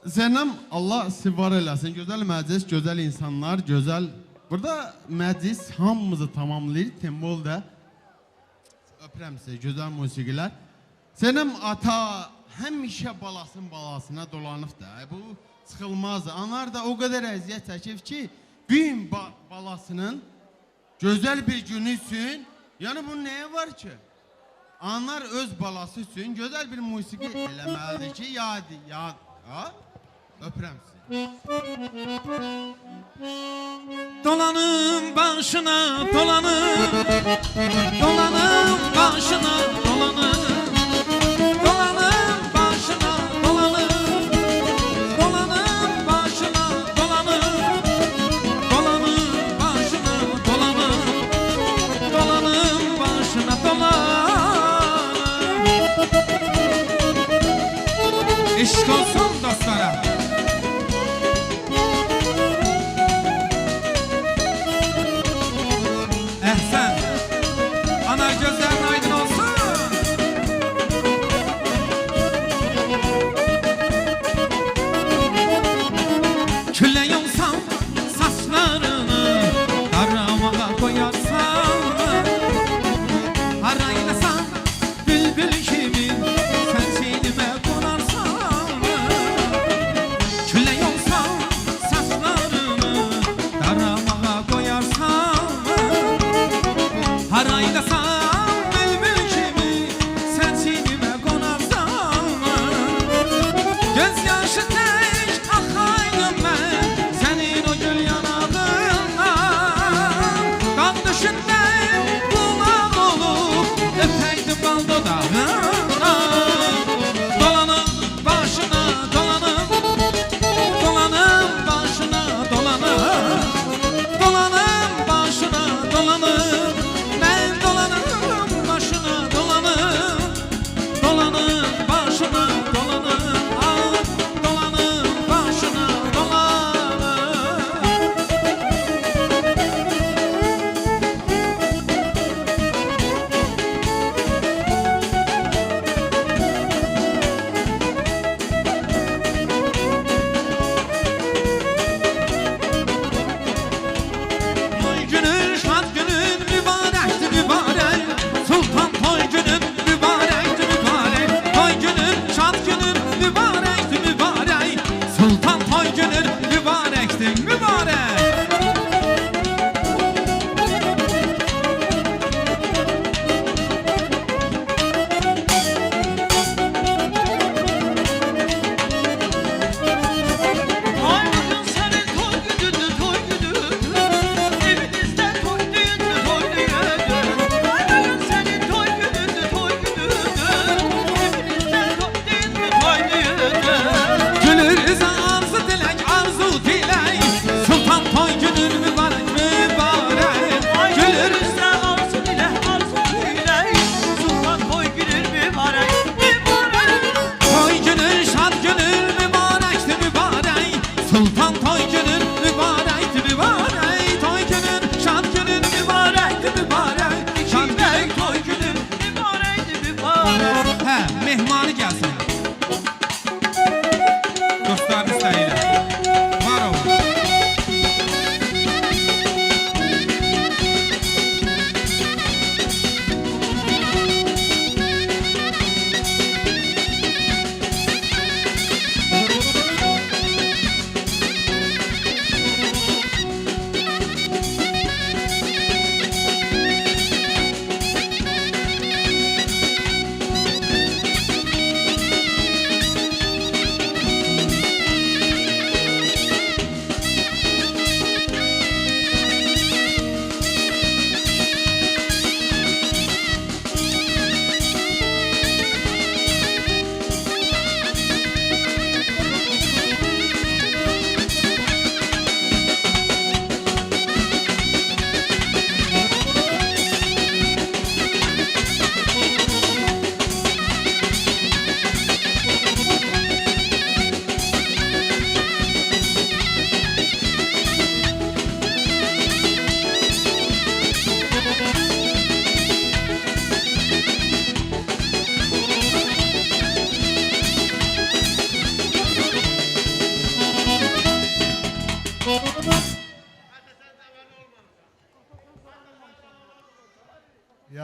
Zeynəm, Allah sizi var eləsin. Gözəl məclis, gözəl insanlar, gözəl... Burada məclis hamımızı tamamlayır. Tembol da öpürəm sizi, gözəl musiqilər. Zeynəm ata həmişə balasına dolanıb da. Bu sıxılmazdı. Anar da o qədər əziyyət çəkib ki, gün balasının gözəl bir günü üçün, yəni bunun nəyə var ki? Anar öz balası üçün gözəl bir musiqi eləməlidir ki, yad, ha? Öpürəm sizi. Dolanım başına, dolanım, dolanım başına, dolanım, dolanım başına, dolanım, dolanım başına, dolanım, dolanım başına, dolanım, dolanım başına, dolanım. Eşk olsun dostlara. Ehsen, ana gözlerin aydın olsun. Külle yolsam saçlarını karamaya koyarsan, araylasan bülbül kimi sen sinime konarsan. Külle yolsam saçlarını karamaya koyarsan, haraylasam bülbül kimi sen sinime konarsan. Gözyaşı tek akaydım ben senin o gül yanağından. Kan düşünden duman olup öpeydim bal dudağından. Dolanım başına dolanım, dolanım başına dolanım, dolanım başına dolanım. Ben dolanım başına dolanım, dolanım başına dolanım. Ah,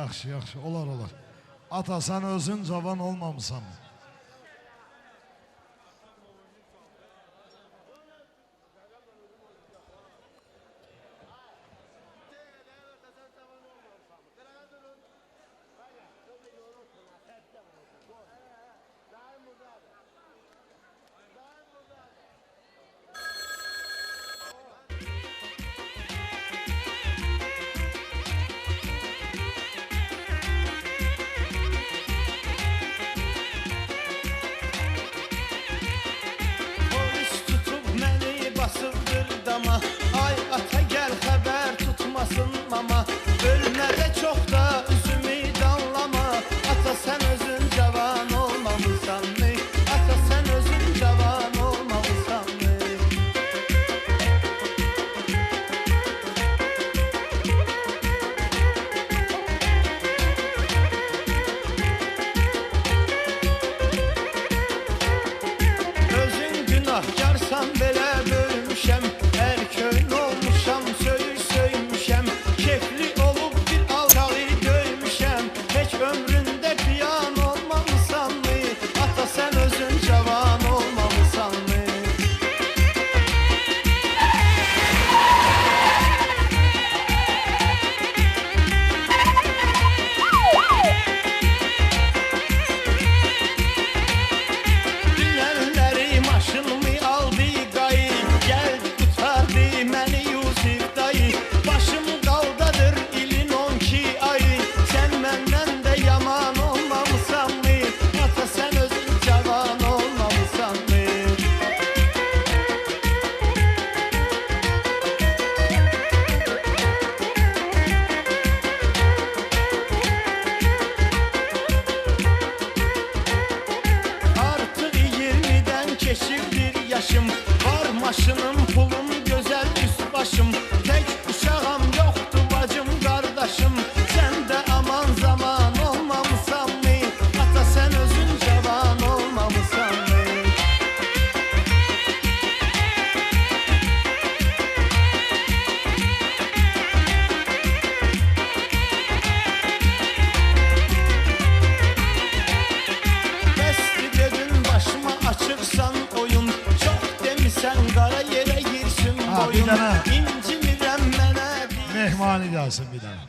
Yaxşı, yaxşı, olar, olar. Ata, sən özün cavan olmamısan. Polis tutub məni basıbdır dama. Ay ata gəl xəbər tutmasın mama. Ölmədə çox da üzümü danlama. Ata sən özün cavan olmamısan mı? Ata sən özün cavan olmamısan mı? Özün günahkarsan belə bölmüşəm. Hər köyün olmuşam, söyüş söymüşəm. Kefli olub bir alçağı döymüşəm. Heç ömründə piyan olmamısan mı? Ata sən özün cavan olmamısan mı? Dünənləri maşınımı aldı qayı. Gəldi qutardı məni Yusif dayı. Başım qaldadır ilin 12 ayı. Sən məndən də yaman olmamısan mı? Ata sən özün cavan olmamısan mı? Artıq 20'dən keçib bir yaşım. Var maşınım, pulum, gözəl üst başım. Tək uşağım yoxdur bacım, qardaşım. Sən də aman zaman olmamısan mı? Ata sən özün cavan olmamısan mı? Bəsdir dedin başıma açıqsan oyun. Çox demisən qara yerə girsin Ha, bir boyun. dənə. İncimirəm mənə deyirsən. Mehmani gəlsin bir dənə.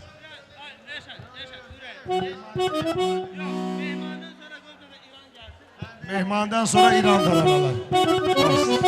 Mehmandan sonra İran tarafalar.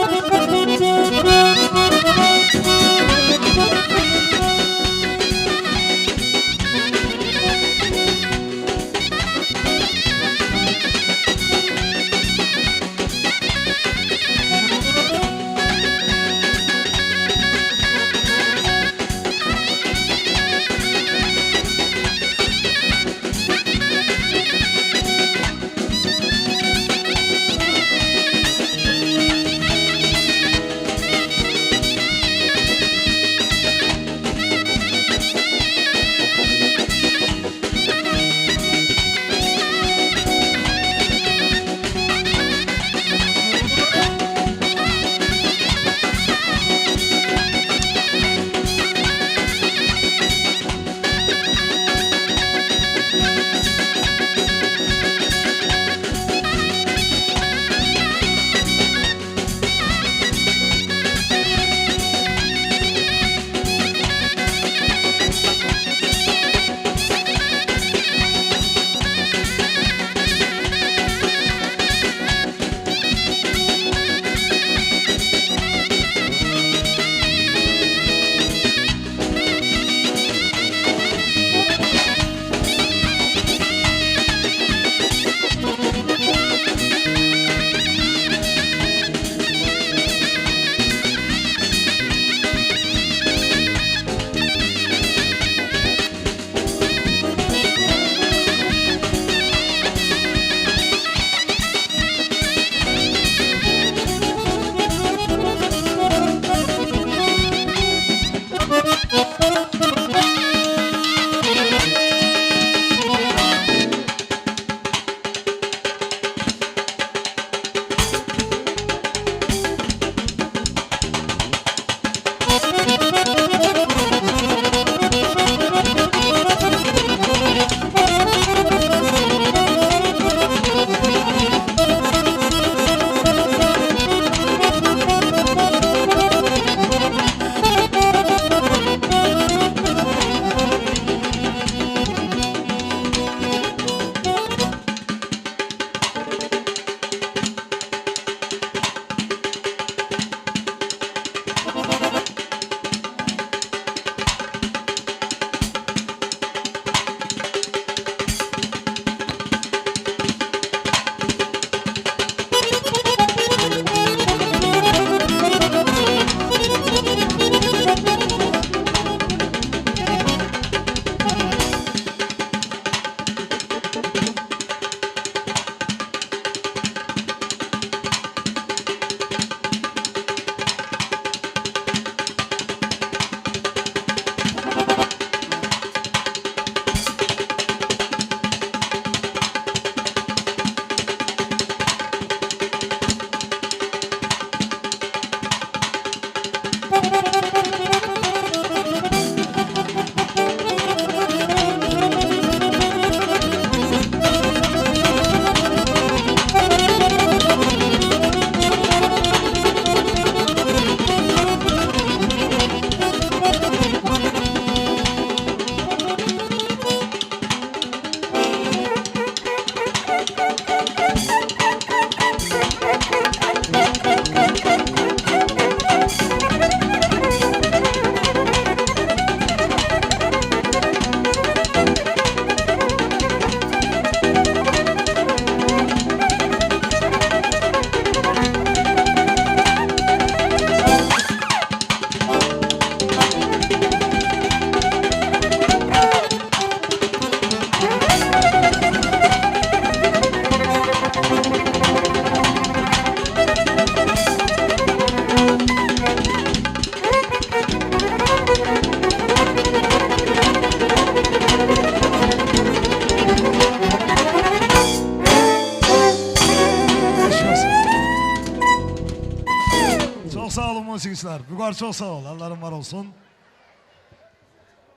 Çok sağ olun musiqiçilər. Vüqar çok sağ ol. Allah'ın var olsun.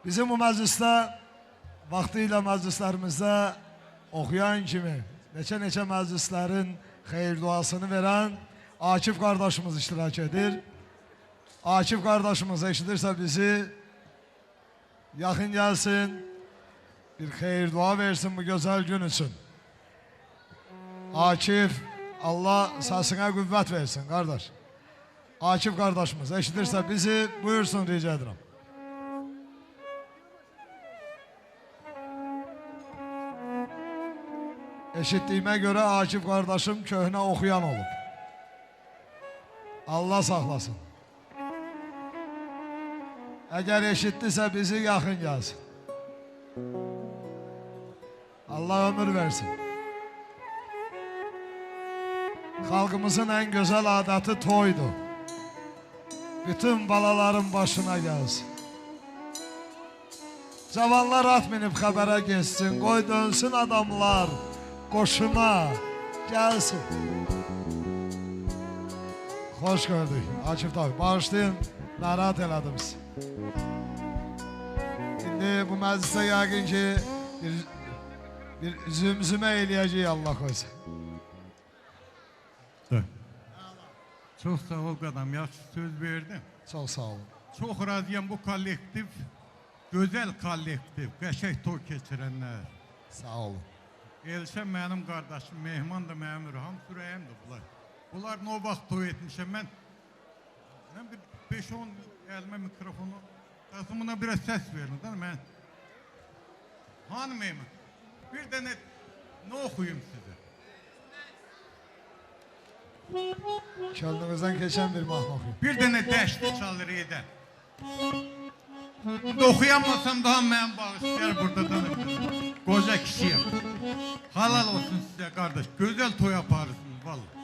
Bizim bu məclisdə vaxtilə məclislərimizdə oxuyan kimi neçə məclislərin xeyir duasını verən Akif qardaşımız iştirak edir. Akif qardaşımız eşidirsə bizi yaxın gəlsin, bir xeyir dua versin bu gözəl gün üçün. Akif, Allah səsinə qüvvət versin qardaş. Akif qardaşımız eşidirsə bizi buyursun rica edirəm. Eşittiğime göre Akif kardeşim köhne okuyan olup. Allah saklasın. Eğer eşittiyse bizi yakın gelsin. Allah ömür versin. Halkımızın en güzel adeti toydu. Bütün balaların başına gelsin. Cavanlar at minib xəbərə geçsin, qoy dönsün adamlar qoşuna gəlsin. Hoş gördük Akif tabi, bağışlayın, narahat elədim sizi. Şimdi bu məclisdə yəqin ki bir zümzümə eləyəcək Allah qoysa. Çok sağ ol qadam, yaxşı söz verdin. Çok sağ olun. Çok razıyam bu kollektiv, güzel kollektiv, qəşəng toy keçirənlər. Sağ olun. Elşən mənim qardaşım, Mehman da mənim Ürham, Sürəyəm də bunlar. Bunlar nə vaxt toy etmişəm mən bir 5-10 əlimə mikrofonu, qasımına biraz səs verin. Mən, hanım Mehman, bir dənə nə oxuyum sizə? Könlünüzden geçen bir mahnı okuyun. Bir dənə dəşli çalır edən. Oxuyamasam daha mən bağışlayar burada danışırım. Qoca kişiyim. Halal olsun sizə qardaş. Gözəl toy aparırsınız vallahi.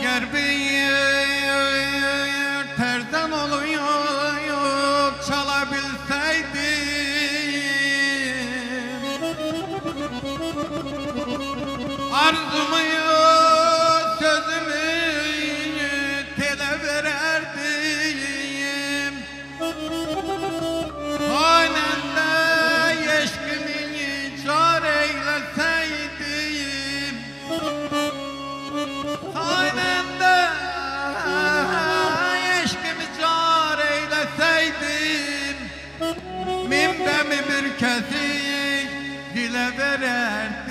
Eğer bir terzan oluyor çalabilseydim arzumu sözümü tele vererdim hanende eşkimi çare eyleseydim hanende eşkimi çare eyleseydim minbemi bir kesi dile vererdim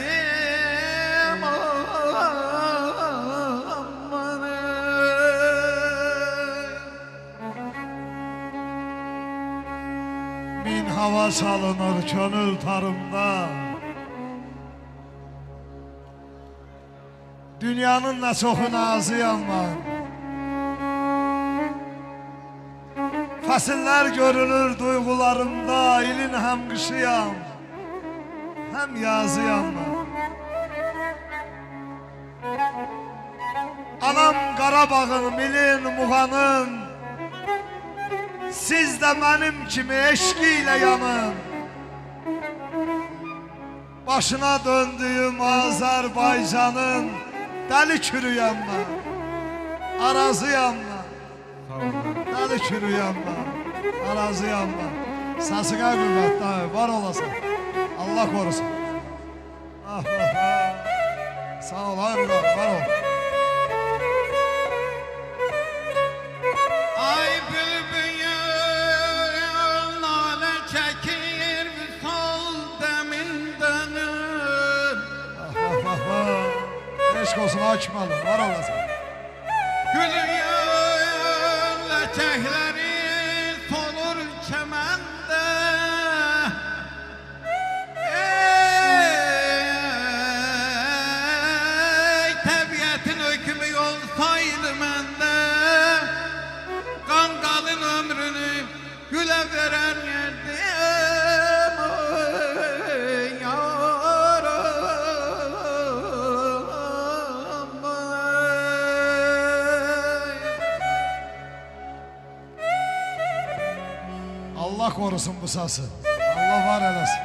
Min hava salınır könül tarımda. Dünyanın ne çoxu nazıyam ben. Fəsillər görünür duygularımda. İlin hem qışıyam, hem yazıyam ben. Anam Qarabağın, milin, muğanın. Siz de benim kimi eşkiyle yanın. Başına döndüğüm Azerbaycan'ın deli çürüyem ben. Arazıyam ben. Deli çürüyem ben. Arazıyam ben. Səsine qüvvət dayı, var olasın. Allah korusun. Ah, ah, ah. Sağ ol, hayır, var ol. Ay bülbül nale çekir sol deminden. Ah, ah, ah, ah. Eşk olsun açmalı, var olasın. Gülün leçekleri solur çemende. Ey tabiatın hükmü olsaydı mende, Kangalın ömrünü güle veren yerdim. Oy yaram, oy. Allah korusun bu sası. Allah var eləsin.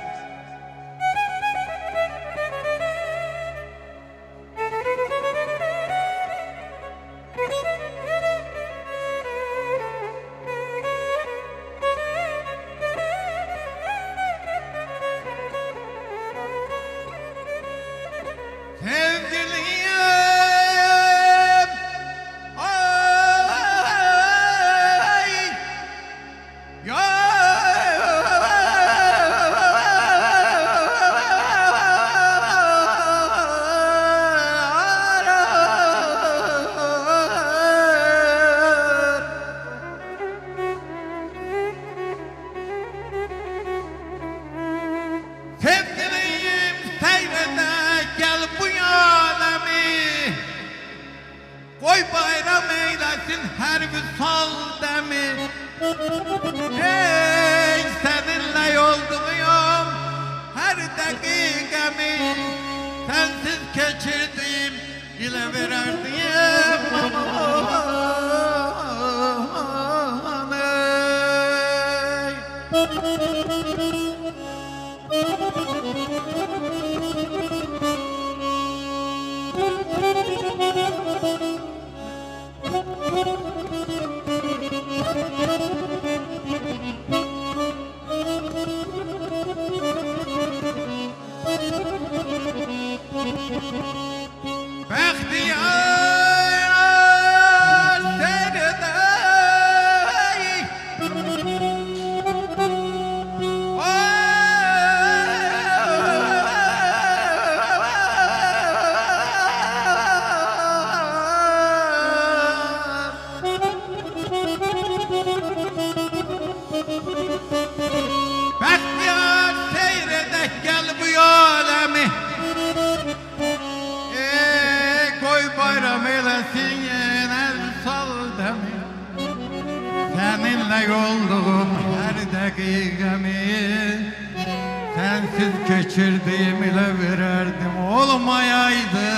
Sevgiliyim, ay, sevgiliyim seyrede gel bu alemi, koy bayram eylesin her vüsal demi. Ey seninle yolduyum her dakikami, sensiz geçirdiğim ile vererdim aman ey. Bəxtiyar seyredey, Bəxtiyar seyredək gel bu alemi, koy bayram eylesin her sal demi. Seninle yolduğum her dakikami, sensiz geçirdiğim ile vererdim olmayaydı.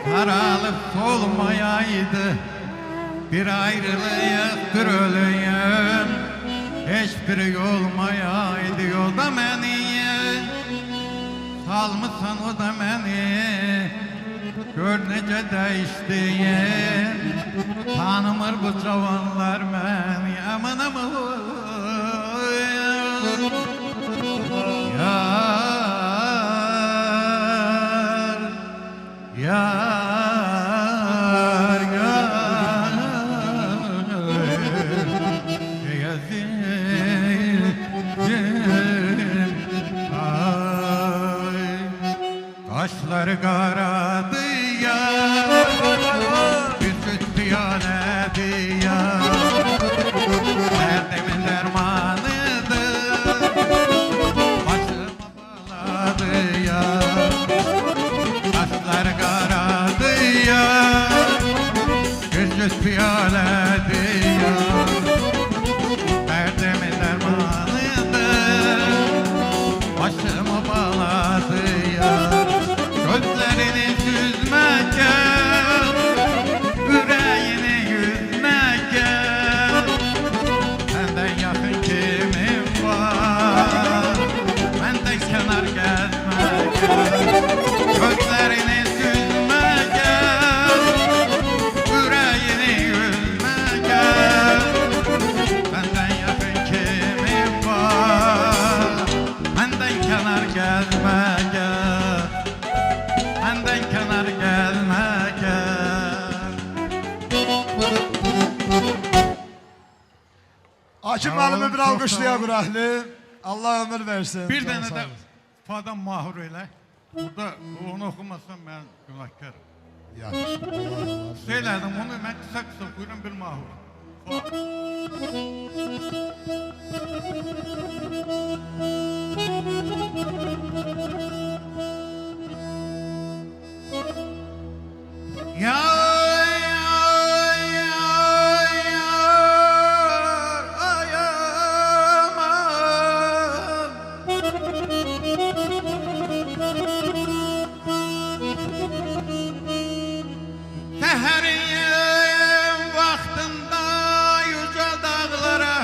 Karalıp solmayaydı, bir ayrılıyız bir ölüyüm, hiçbiri olmayaydı yolda beni. Salmışsan o da beni, gör necə değiştiğim, tanımır bu cavanlar beni. Aman aman yar, yar, yar, yazayım, ay, kaşları karadı ya, yüzü piyaledi ya, derdimin dermanıdır, başıma bağladı ya. Kaşlar karadı ya, yüz piyaledi ya, derdimin dermanıdır, başımı bağladı ya. Gözlerini süzme Alkışlaya Qurahlı. Allah ömür versin. Bir Can dənə sağ də olun. fadan mahur elə. Burada onu oxumasam mən günahkarım. Yaxşı. Allah. Söylədim onu mən qısa buyurun bir mahur. Fa. Ya Seherin vaxtında yüce dağlara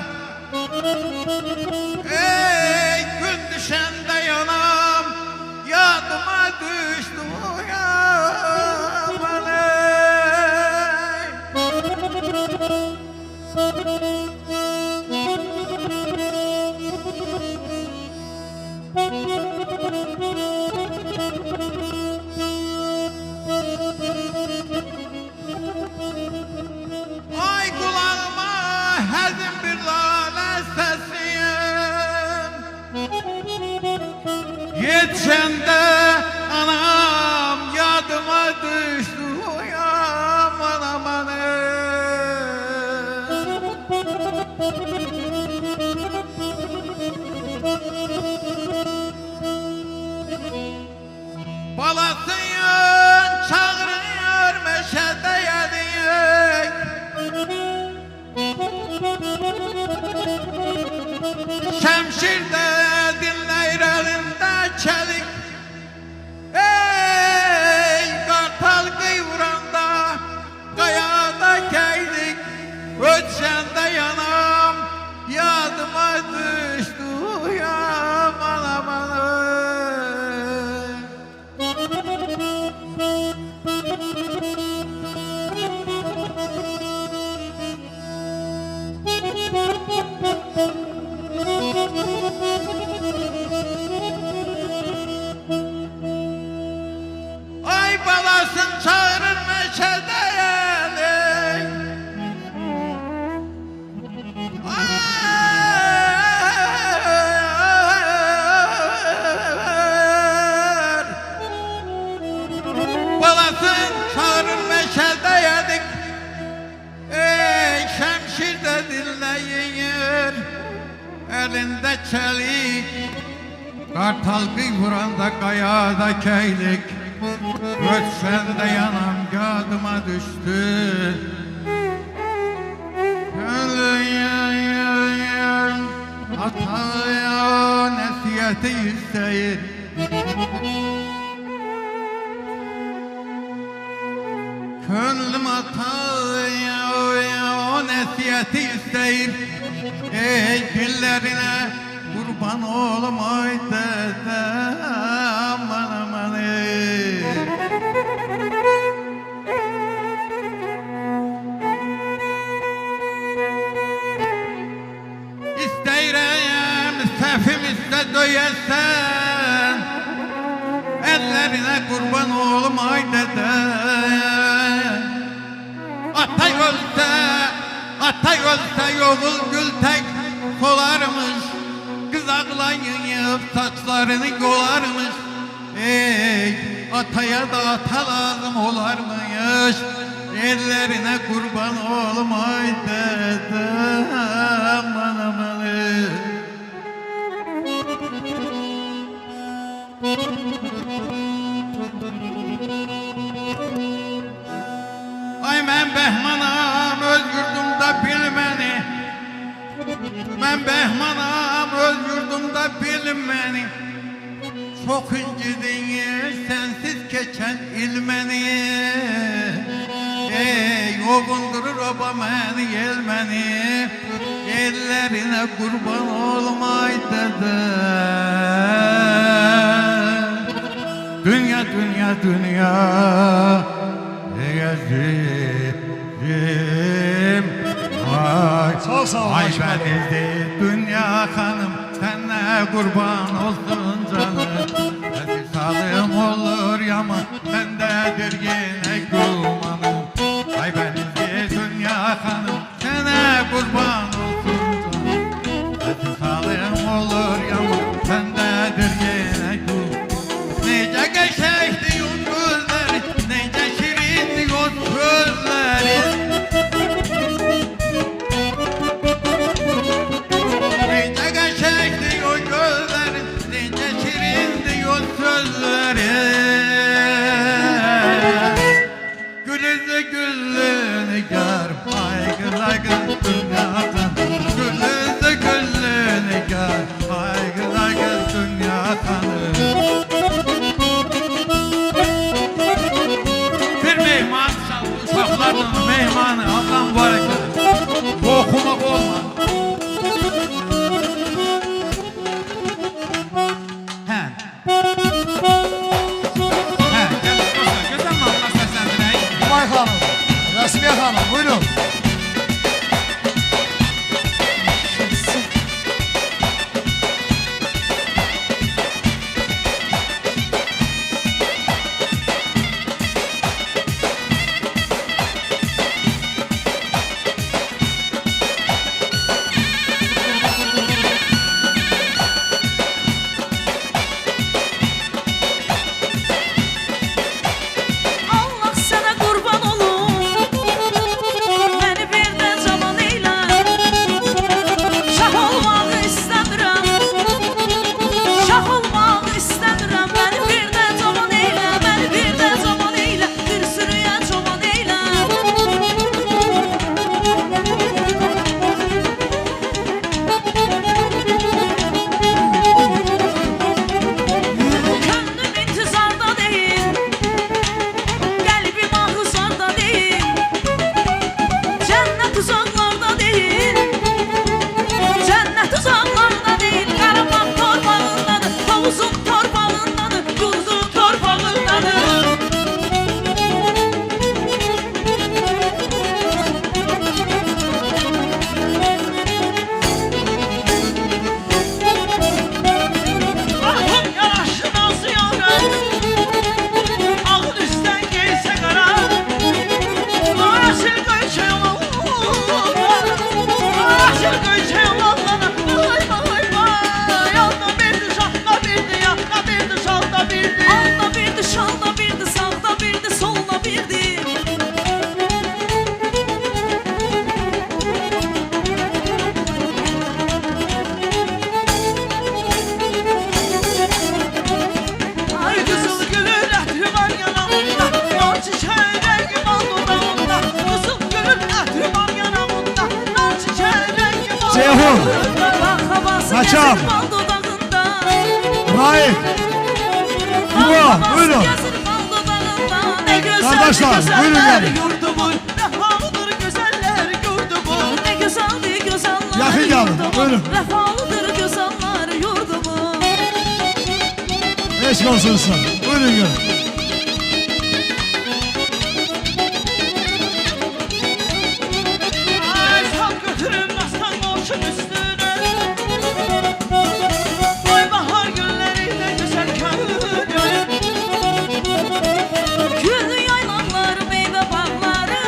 ey gün düşende yanam yadıma düştü uyaman ey. Ay kulağıma hazin bir lale sesiyim. Yetişende anam yadıma düştü uyaman aman ey. Balasıyın çağırıyor meşede yedik. Şemşirde dinleyir elinde çelik. Ey kartal kıyvuranda kayada keydik. Ötşende yanam yadıma düştü yaman aman ey. Ay balasın çağırır meşede yedik. Balasın çağırır meşede yedik. Ey şemşirde dinleyir elinde çelik. Kartal kıyvuranda kayada keylik. Ötsen de yanam yadıma düştü. Ataya nesiyeti isteyir. Könlüm ataya o nesiyeti isteyir. Ey dillerine kurban oğlum ay dede aman aman ey. İsteyirəm sefim iste döyesen. Ellerine kurban oğlum ay dede. Atay ölse yolul gül tek solarmış. Kız ağlayıp saçlarını yolarmış. Ey ataya da ata lazım olarmış. Ellerine kurban oğlum ay dede aman aman ey. Ay mən Bəhmanam öz yurdumda bilməni. Mən Bəhmanam öz yurdumda bilməni. Çok incidin sensiz geçen ilmeni. Ey ovundurur oba məni yelməni. Ellerine kurban olmay dede. Dünya dünya dünya gezdim. Ay, Sağ ol, ay Haşim ben abi. ezdi dünya hanım. Senle kurban olsun canım. Hadi sağlığım olur yaman. Bendedir yine kumanım. Ay ben ezdi dünya hanım. Sana kurban olsun canım. Hadi Kaçam. Gəzir bal dodağında. Raif. İbo, buyurun. Gəzir bal dodağında. Ne gözəl, Kardeşler, ne gözəl buyurun yer gelin. yurdumun. Vəfalıdır gözəllər yurdumun. Ne gözəldir gözəllər Yaxın gelin, yurdumun. buyurun. Vəfalıdır gözəllər yurdumun. Eşk olsun sana. Buyurun gelin. Ay sal götürün aslan qoşun üstüne. Oy bahar günleriyle güzel köyünü. Güllü yaylanlar meyve bağları.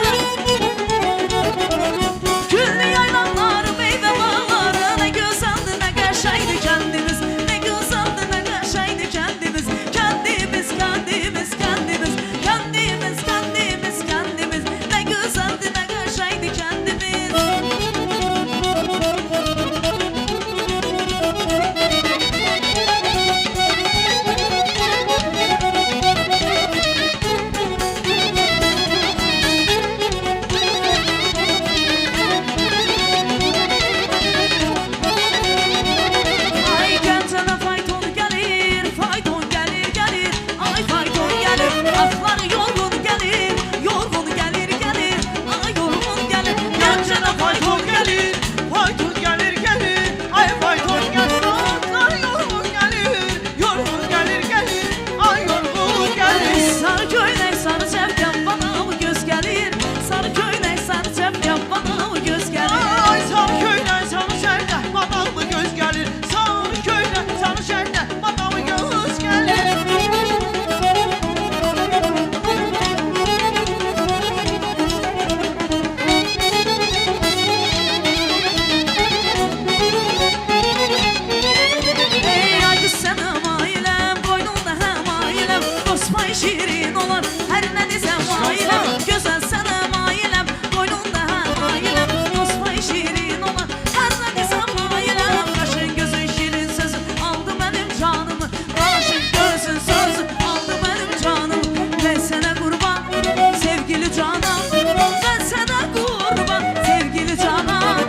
Güllü yaylanlar meyve bağları. Ne güzeldi ne qəşəngdi kendimiz. Ne güzeldi ne qəşəngdi kendimiz. Kendimiz, kendimiz, kendimiz. Kendimiz, kendimiz, kendimiz. Ne güzeldi ne qəşəngdi kendimiz. Ay gəncənə fayton gəlir, fayton gəlir, gəlir. Ay fayton gəlir, atlar yorğun gəlir, yorğun gəlir, gəlir. Ay yorğun gəlir, gəncənə fayton gəlir, fayton gəlir, gəlir. Ay fayton gəlir, atlar yorğun gəlir, yorğun gəlir, gəlir. Ay yorğun gəlir. Sarı köynək, sarı çəpkən bana mı göz gəlir? Sarı köynək, sarı çəpkən bana mı göz gəlir? Ay sarı köynək, sarı çəpkən bana mı göz gəlir? Sarı köynək, sarı çəpkən bana mı göz gəlir? Ey ay qız sənəm ailəm, boynunda həm ailəm. Dost pay şirin olar, hər nə desəm ailəm. Gözəl sənəm ailəm, boynunda həm ailəm. Dost pay şirin olar, hər nə desəm ailəm. Qaşın gözün şirin sözü aldı mənim canımı. Qaşın gözün sözü aldı mənim canımı. Mən sənə qurban, sevgili canam. Mən sənə qurban, sevgili canam.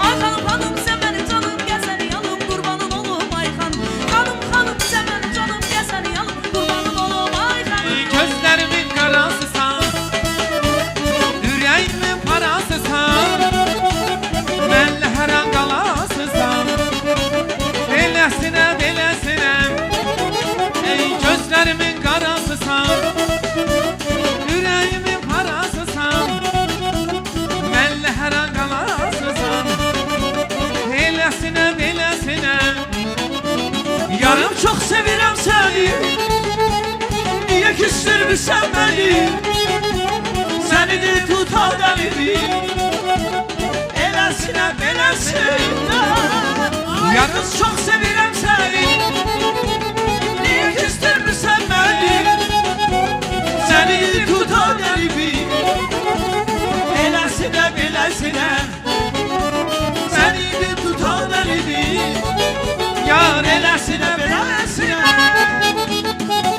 Ay xanım xanım sən mənim canım, gəl səni yalım qurbanın olum ay xanım. Xanım xanım sən mənim canım, gəl səni yalım qurbanın olum ay xanım. Gözlerimin karasısan, yüreğimin parasısan, benle her an kalasısan, belesine belesine. Ey gözlerimin karasısan, yüreğimin parasısan, benle her an kalasısan, belesine belesine. Yarım çok sevirəm səni. Niyə küstürmüsən məni? Səni de tutan əlidir. Eləsinə beləsinə. Yarım çok sevirəm səni. Niyə küstürmüsən məni? Səni de tutan əlidir. Eləsinə beləsinə. Səni de tutan əlidir. Yar eləsinə beləsinə.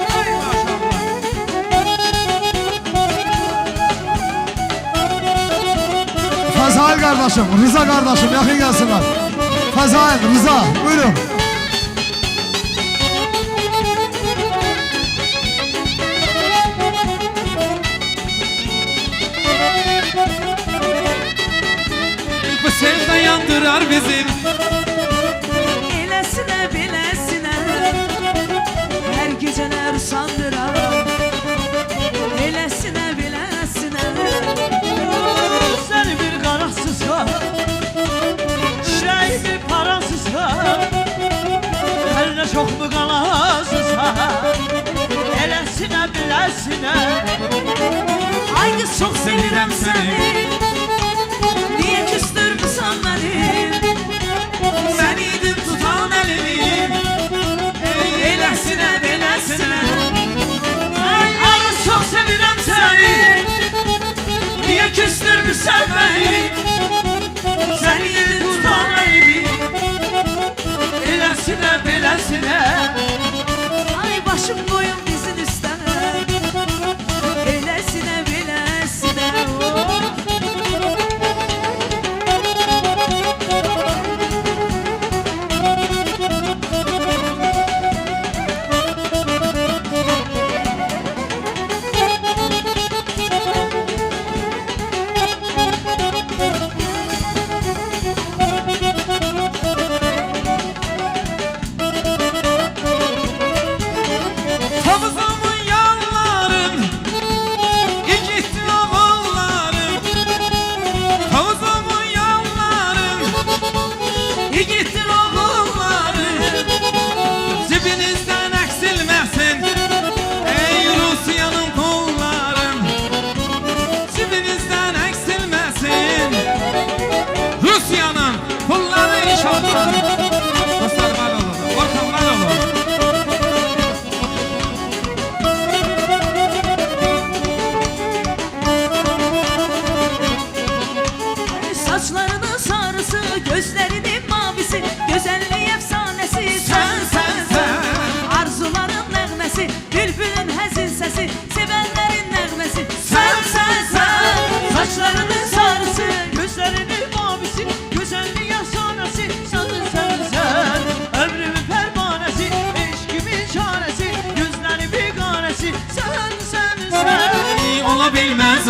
Ay maşallah. Fazail kardeşim, Rıza kardeşim yakın gelsinler. Fazail, Rıza, buyurun. Bu sevda yandırar bizim. Eləsinə beləsinə. Hər gecələr sandırar. Eləsinə beləsinə. Səni bir qarasızsa, ürəyimi parasızsa, hər nə çox mu qalasızsa, eləsinə beləsinə. Ay qız çox sevirəm səni. Niyə küstürmüsən məni? Sen idin tutan elimi, eləsinə beləsinə. Ay qız çox sevirəm səni. Niyə küstürmüsən məni? Səni tutan əlimi. Eləsinə beləsinə. Ay başım qoyun dizin üstənə. Eləsinə beləsinə. Oh.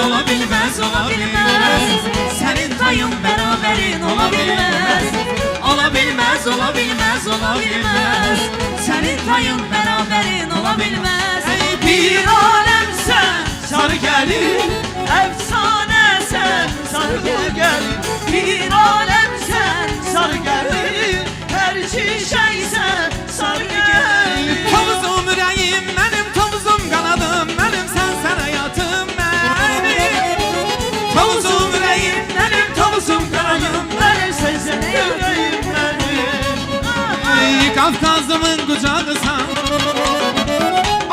ola bilməz, ola bilməz. Sənin tayın bərabərin ola bilməz. Ola bilməz, ola bilməz, ola bilməz. Sənin tayın bərabərin ola bilməz. Bir aləmsən, sarı gəlir, Əfsanəsən, sarı gəlir. Bir aləmsən, sarı gəlir. Hər çiçəksən, sarı gəlir. Tovuzum ürəyim mənim, tovuzum qanadım mənim, sənsən həyatım mənim. Tovuzum ürəyim mənim, tovuzum qanadım mənim, sənsən ürəyim mənim. Qafqazımın qucağısan,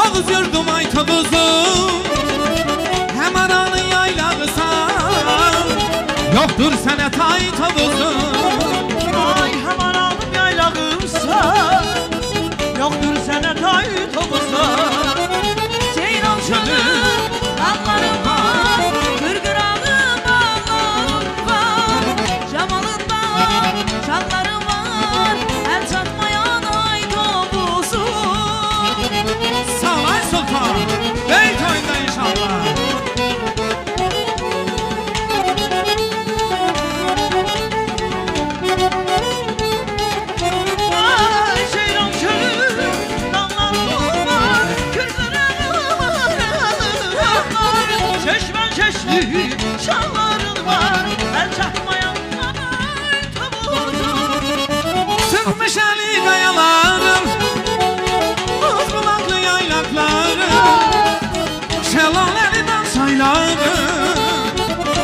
ağız yurdum ay tovuzum, həm aranın yaylağısan, yoxdur sənə tay tovuzum. Ay hemen aldım yaylağımsa, yoktur sene tay topuza. Ceylan çölü, dağlarım var. Kırgırağım bağlarım var. Camalın var, şallarım var. El çatmayan ay topuzu. Sağ ol ay sultan, beyt oyunda inşallah. Ay ceylan çölü, dağlarım var, kırgırağım var. Çeşmen çeşli, şallarım var, el çakmayan ay topuza. Sıkmış eli kayalarım, buz bulaklı yaylaklarım, şelaleliden saylarım,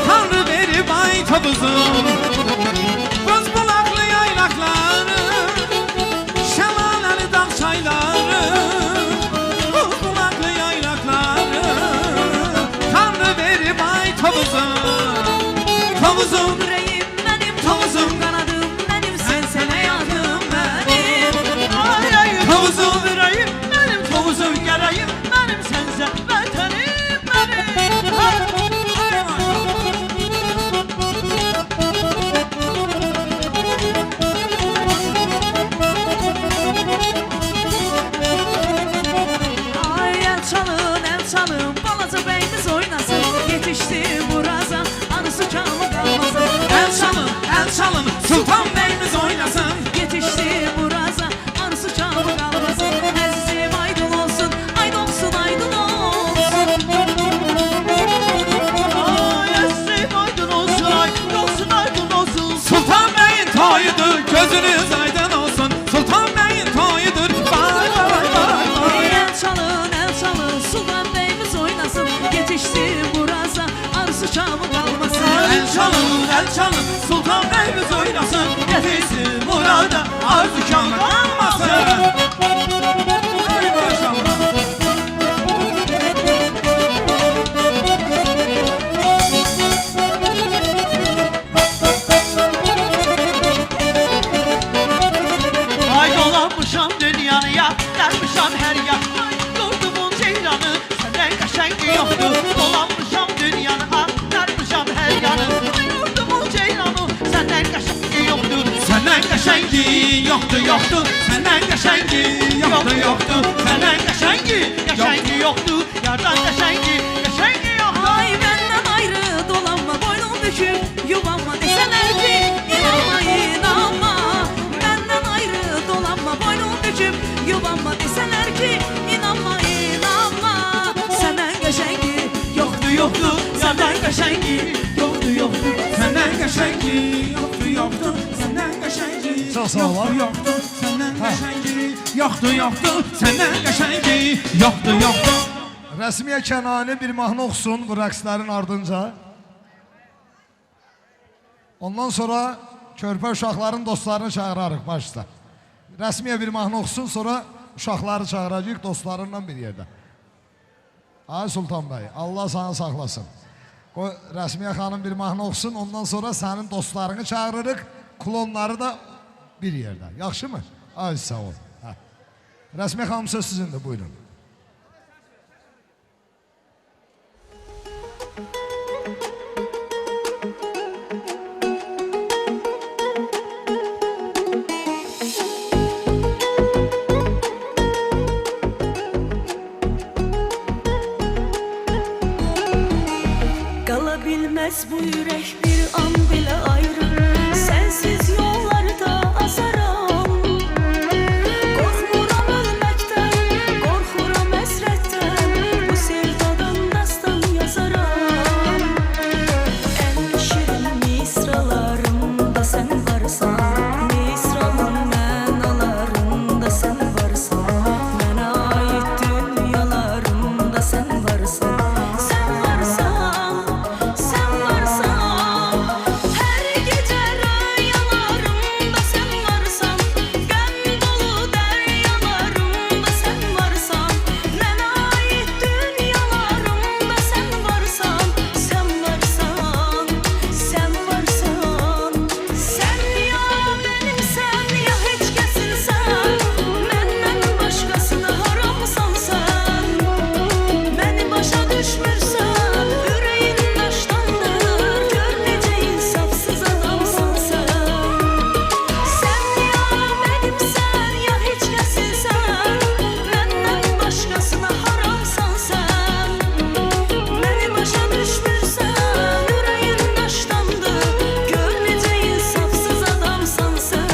Tanrı verip ay topuzum. Buz bulaklı yaylaklarım, şelaleliden saylarım, buz bulaklı yaylaklarım, Tanrı verip ay topuzum. Topuzum, Yüreğim benim, tozum kanadım benim. Sensen hayatım benim. Ay ay topuzum, yüreğim benim, tozum gereğim benim, sense vatanım benim. Ay el çalın, balaca beyimiz oynasın. Yetişti buraza, anısı kamı kalmasın. el çalın, sultan beyimiz oynasın. Yetişti buraza, anısı kamı kalmasın. Əzizim aydın olsun, aydın olsun, aydın olsun. Ay esim aydın olsun, aydın olsun, aydın olsun. Sultan beyin toyudur, gözünüz aydın olsun. Sultan beyin toyudur, vay vay vay vay. El çalın, sultan beyimiz oynasın. Yetişti buraza, arısı kamı kalmasın. El çalın, sultan beyimiz oynasın. Getirsin burada, arzu kamı kalmasın. Ay maşallah. Ay dolanmışam dünyanı ya, dermişam her ya. Ay durdumun ceylanı, senden kaşengi yoktu. Dolanmışam dünyanı, ah dermişam her yanı. Ay durdumun ceylanı, senden kaşengi yoktu. Senden kaşengi yoktu yoktu. Senden kaşengi yoktu yoktu. Senden kaşengi yoktu. Yardan kaşengi yoktu. Ay benden ayrı dolanma, boynum bükük yuvanma. Deseler ki inanma, inanma. Benden ayrı dolanma, boynum bükük yuvanma. Deseler ki inanma, inanma. Senden geçengi yoktu yoktu. Senden geçengi yoktu yoktu. Senden kaşengi yoktu yoktu. Senden kaşengi Çok sağ ol abi. yoktu. Senden kaşengi yoktu yoktu. Senden kaşengi yoktu yoktu. Rəsmiyə Kənani bir mahnı oxusun bu rəqslərin ardınca. Ondan sonra körpə uşaqların dostlarını çağırarıq başda. Rəsmiyə bir mahnı oxusun, sonra uşaqları çağıracaq dostlarından bir yerdə. Ay Sultan bəy, Allah sana saxlasın. Qoy Rəsmiyə xanım bir mahnı oxusun, ondan sonra sənin dostlarını çağırırıq, klonları da bir yerdə. Yaxşı mı? Ay sağ ol. Hə. Rəsmiyə xanım söz sizindir, buyurun. Sevmez bu yürek bir an bile ayrı. Sensiz yollarda azaram. Korkmuram ölmekten, korkuram esretten. Bu sevdadan dastan yazaram. En şirin misralarımda sen varsan, misranın mənalarında sen varsan, mənə ait dünyalarımda sen varsan. Sen varsan, sen varsan, her gece rüyalarımda sen varsan, gəm dolu deryalarımda sen varsan, mənə ait dünyalarımda sen varsan. Sen varsan, sen varsan, sen ya benimsən, ya heç kəsinsən, məndən başqasına haramsan sen. Məni başa düşmürsən, ürəyin daşdandır, gör necə insafsız adamsan sen. Sen ya benimsən, ya heç kəsinsən, məndən başqasına haramsan sen. Məni başa düşmürsən, ürəyin daşdandır, gör necə insafsız adamsan sen.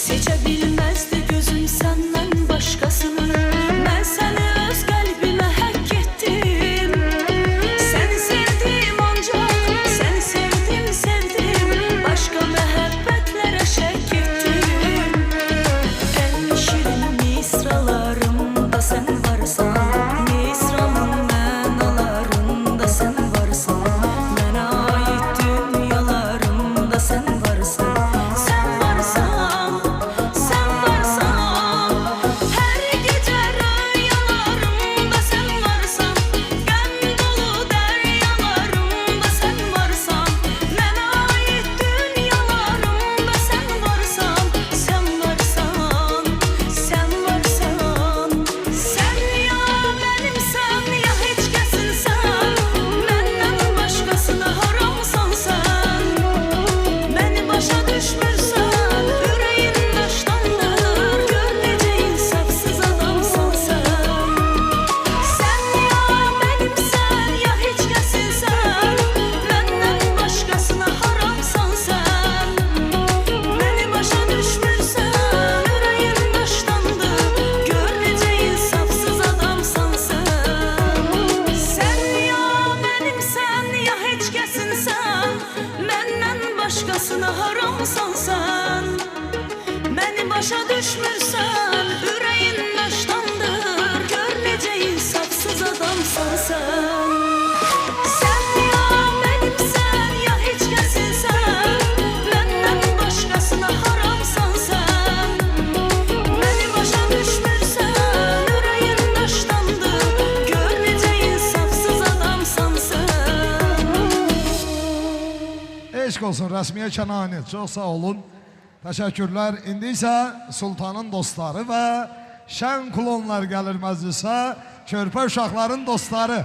Seçə bilməzdi gözüm səndən başqasını. Mən səni öz qəlbimə həkk etdim. Səni sevdim ancaq, səni sevdim, sevdim. Başqa məhəbbətlərə şəkk etdim. En şirin misralarımda sen varsan, misranın mənalarında sen varsan, mənə ait dünyalarımda sen varsan. Sen varsan, sen varsan, her gece rüyalarımda sen varsan, gəm dolu deryalarımda sen varsan, mənə ait dünyalarımda sen varsan. Sen varsan, sen varsan, sen ya benimsən, ya heç kəsinsən, məndən başqasına haramsan sen. Məni başa düşmürsən, ürəyin daşdandır, gör necə insafsız adamsan sen. Sen ya benimsən, ya heç kəsinsən, məndən başqasına haramsan sen. Məni başa düşmürsən, ürəyin daşdandır, gör necə insafsız adamsan sen. Sen ya benimsən, ya heç kəsinsən, məndən başqasına haramsan sen. Məni başa düşmürsən, ürəyin daşdandır, gör necə insafsız adamsan sen. Sen ya benimsən, ya heç kəsinsən, məndən başqasına haramsan sen. Məni başa düşmürsən, ürəyin daşdandır, gör necə insafsız adamsan sen. Eşq olsun Rəsmiyə Kənani. Çox sağ olun. Təşəkkürlər. İndi isə Sultanın dostları və şən klonlar gəlir məclisə. Körpə uşaqların dostları.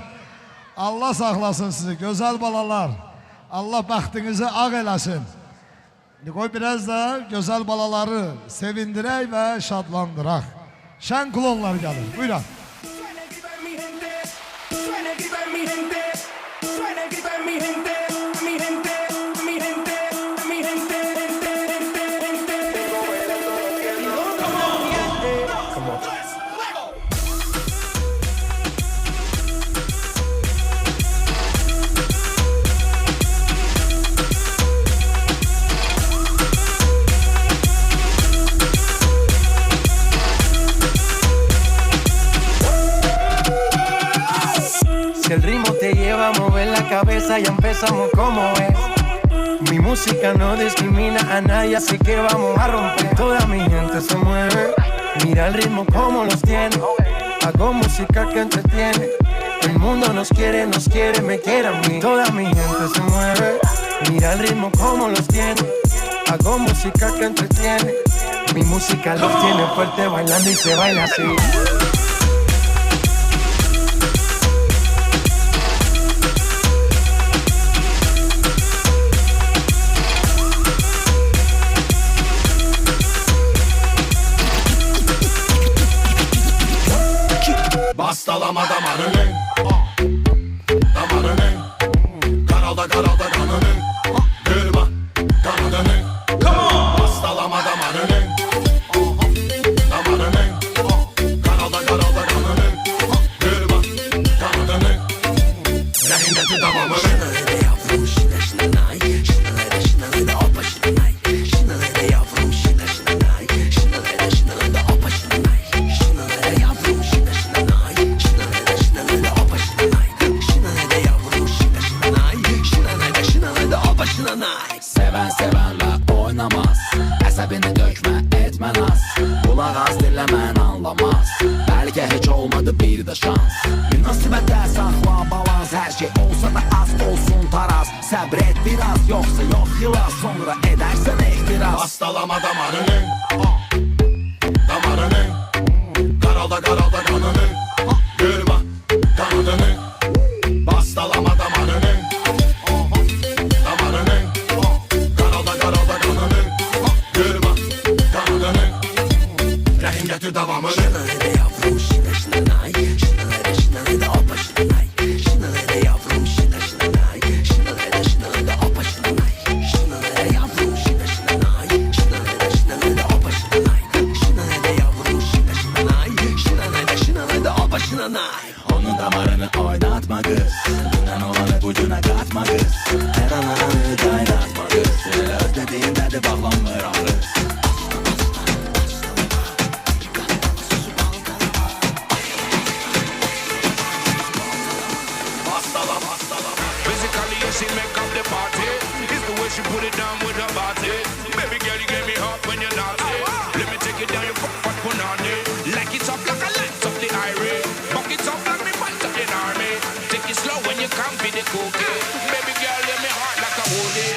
Allah saxlasın sizi, gözəl balalar. Allah bəxtinizi ağ eləsin. İndi qoy biraz da gözəl balaları sevindirək və şadlandıraq. Şən klonlar gəlir. Buyurun. Suena el grito de mi gente, suena el grito de mi gente, suena el grito de mi gente, mi gente, mi gente, mi gente, gente, gente, gente. Come on, come on. Si el ritmo te lleva a mover la cabeza, ya empezamos como es. Mi música no discrimina a nadie, así que vamos a romper. Toda mi gente se mueve, mira el ritmo como los tiene. Hago música que entretiene. El mundo nos quiere, me quiere a mí. Toda mi gente se mueve, mira el ritmo como los tiene. Hago música que entretiene. Mi música los tiene fuerte bailando y se baila así. Bastalama damarını, damarını, karalda karalda kanını, kırma kanadını. Bastalama damarını, damarını, karalda karalda kanını, kırma kanadını. Rehin getir davamını. Seven sevenle oynamaz, əsəbini dökmə, etmə naz. Qulaq az dinləmən anlamaz, bəlkə heç olmadı bir də şans. Münasibətdə saxla balans, hər şey olsa da az olsun taraz. Səbr et biraz, yoxsa yox xilas, sonra edərsən ehtiras. Bastalama damarını, damarını, karalda karalda kanını, kırma kanadını. Bastalama damarını, damarını, karalda karalda kanını, kırma kanadını. Rehin getir davamını. Onun damarını oynatma kız, dünden olanı bucuna katma kız. Her an aranı kaynatma kız, özlediğinde de bağlanmır ağrı. Physically, yeah, she make up the party. It's the way she put it down with her body. Baby girl, you get me hot when you're naughty. Let me take it down your fuck punani. Like it up like a light up the irie. Buck it up like me fight up in army. Take it slow when you come for the cookie. Baby girl, let me hot like a woolly.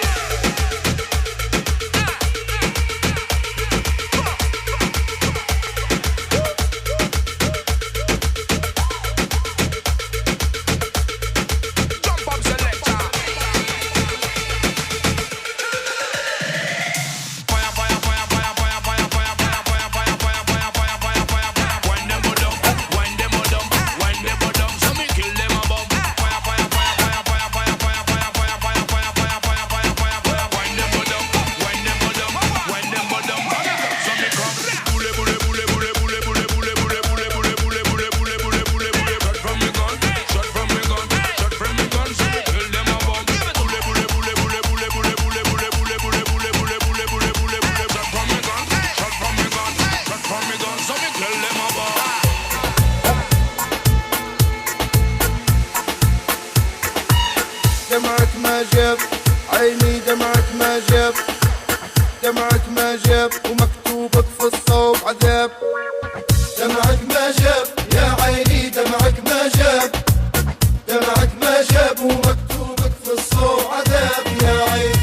دمعك ما جاب عيني دمعك ما جاب دمعك ما جاب ومكتوبك في الصوب عذاب دمعك ما جاب يا عيني دمعك ما جاب دمعك ما جاب ومكتوبك في الصوب عذاب يا عيني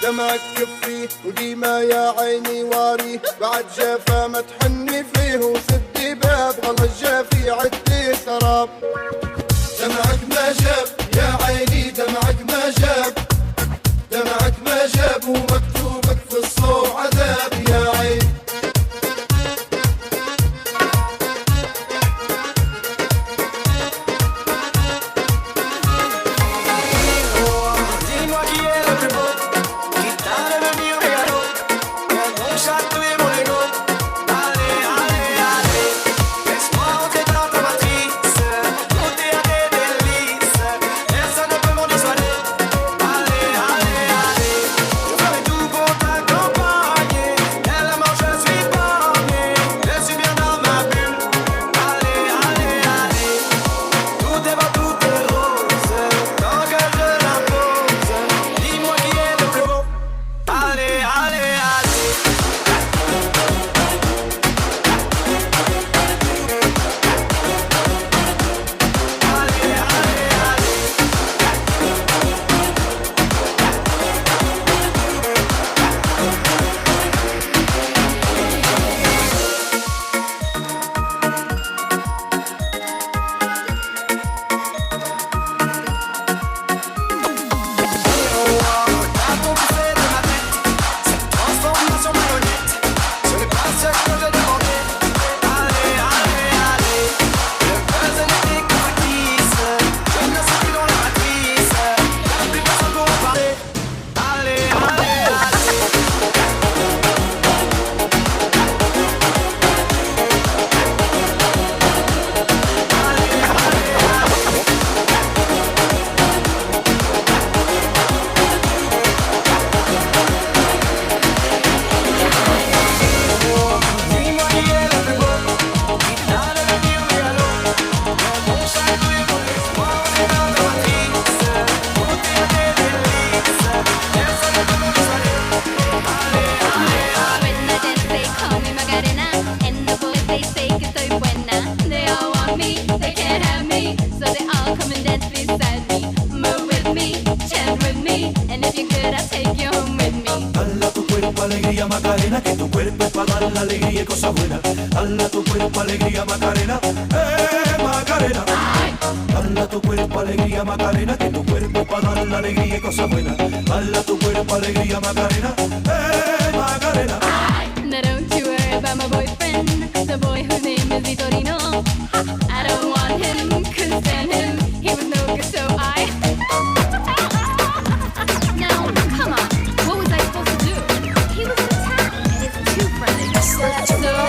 دمعك كفي وديما يا عيني واري بعد جافا ما تحني فيه وسدي باب والله الجافي عدي سراب دمعك ما جاب يا عيني دمعك ما جاب دمعك ما جاب ومكتوبك في الصوب عذاب يا عيني Laisse-moi entrer dans ta matrice. Tout para dar la alegría y cosas buenas. Dale a tu cuerpo alegría Macarena, Macarena. Dale a tu cuerpo alegría Macarena, que tu cuerpo para dar la alegría y cosas buenas. Dale a tu cuerpo alegría Macarena, Macarena. Now don't you worry about my boyfriend, the boy whose name is Vitorino. I don't want him, couldn't stand him, he was no good, so I. Now, come on, what was I supposed to do? He was in town, and it's too friendly. So.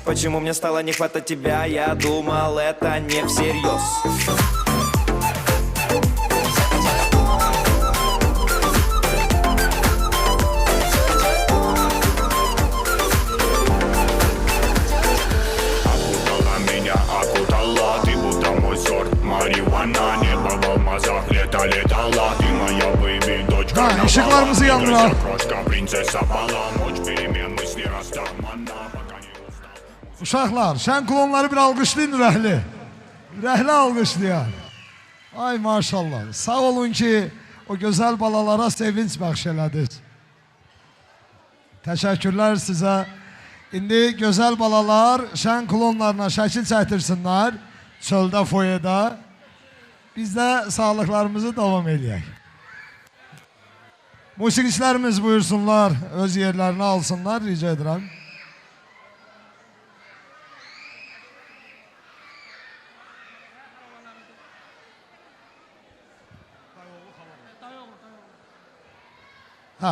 Почему мне стало не хватать тебя? Я думал, это не всерьез. Окутала меня, окутала, ты будто мой сорт марихуана. Небо в алмазах, лето летала, ты моя бэйби, дочка Да, ışıklarımızı yandılar. крошка, принцесса бала, ночь перемен, мысли растамана. Uşaqlar, şən klonları bir alqışlayın ürəkli. Ürəkli alqışlayan. Ay maşallah. Sağ olun ki o gözəl balalara sevinç bəxş elədiniz. Təşəkkürlər sizə. İndi gözəl balalar şən klonlarına şəkil çəkdirsinlər. Çöldə, foyeda. Biz də sağlıqlarımızı davam edək. Musiqiçilərimiz buyursunlar, öz yerlərini alsınlar, rica edirəm. Hə,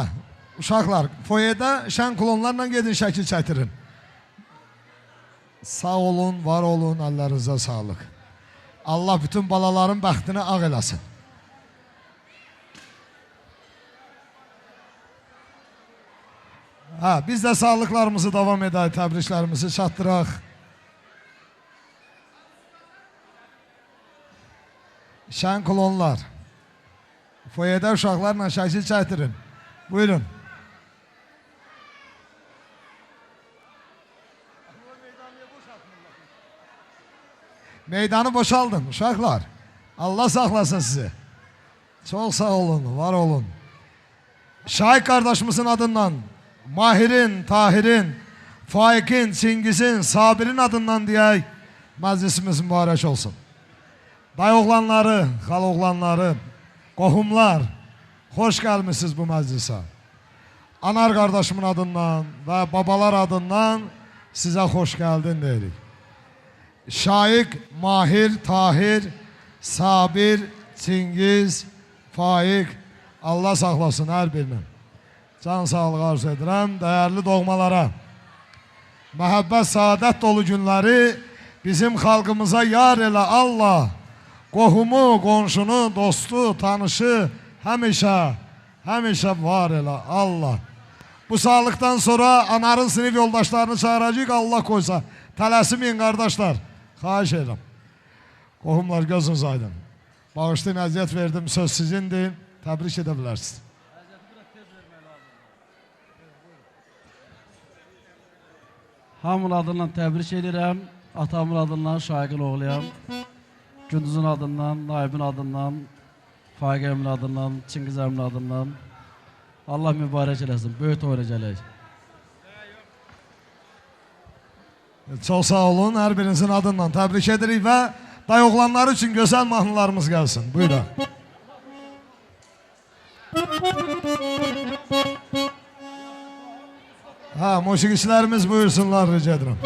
uşaqlar, foyeda şən klonlarla gedin şəkil çəkdirin. Sağ olun, var olun, əllərinizə sağlıq. Allah bütün balaların bəxtini ağ eləsin. Hə, biz də sağlıqlarımızı davam edək, təbriklərimizi çatdıraq. Şən klonlar, foyeda uşaqlarla şəkil çəkdirin. Buyurun. Meydanı boşaldın uşaqlar. Allah saxlasın sizi. Çok sağ olun, var olun. Şahik kardeşimizin adından, Mahir'in, Tahir'in, Faik'in, Çingiz'in, Sabir'in adından deyək, məclisimiz mübarək olsun. Dayı oğlanları, xal oğlanları, qohumlar, hoş gəlmişsiniz bu məclisə. Anar kardeşimin adından ve babalar adından size hoş geldin deyirik. Şahik, Mahir, Tahir, Sabir, Çingiz, Faik, Allah saxlasın hər birini. Can sağlığı arzu edirəm, değerli doğmalara. Məhəbbət, saadət dolu günləri bizim xalqımıza yar elə Allah. Qohumu, qonşunu, dostu, tanışı həmişə var elə Allah. Bu sağlıktan sonra Anar'ın sınıf yoldaşlarını çağıracak, Allah koysa. Tələsimin kardeşler. Xahiş edirəm. Qohumlar gözünüz aydın. Bağışlayın, əziyyət verdim, söz sizindir. Təbrik edə bilərsiniz. Hamın adından təbrik edirəm. Atamın adından Şahiqin oğluyam. Gündüzün adından, Naibin adından, Faik əmin adından, Çingiz əmin adından. Allah mübarək eləsin. Böyük toyuna gələk. Çok sağ olun. Her birinizin adından təbrik edirik ve dayı oğlanları için güzel mahnılarımız gelsin. Buyurun. Ha, musiqiçilərimiz buyursunlar, rica edirəm.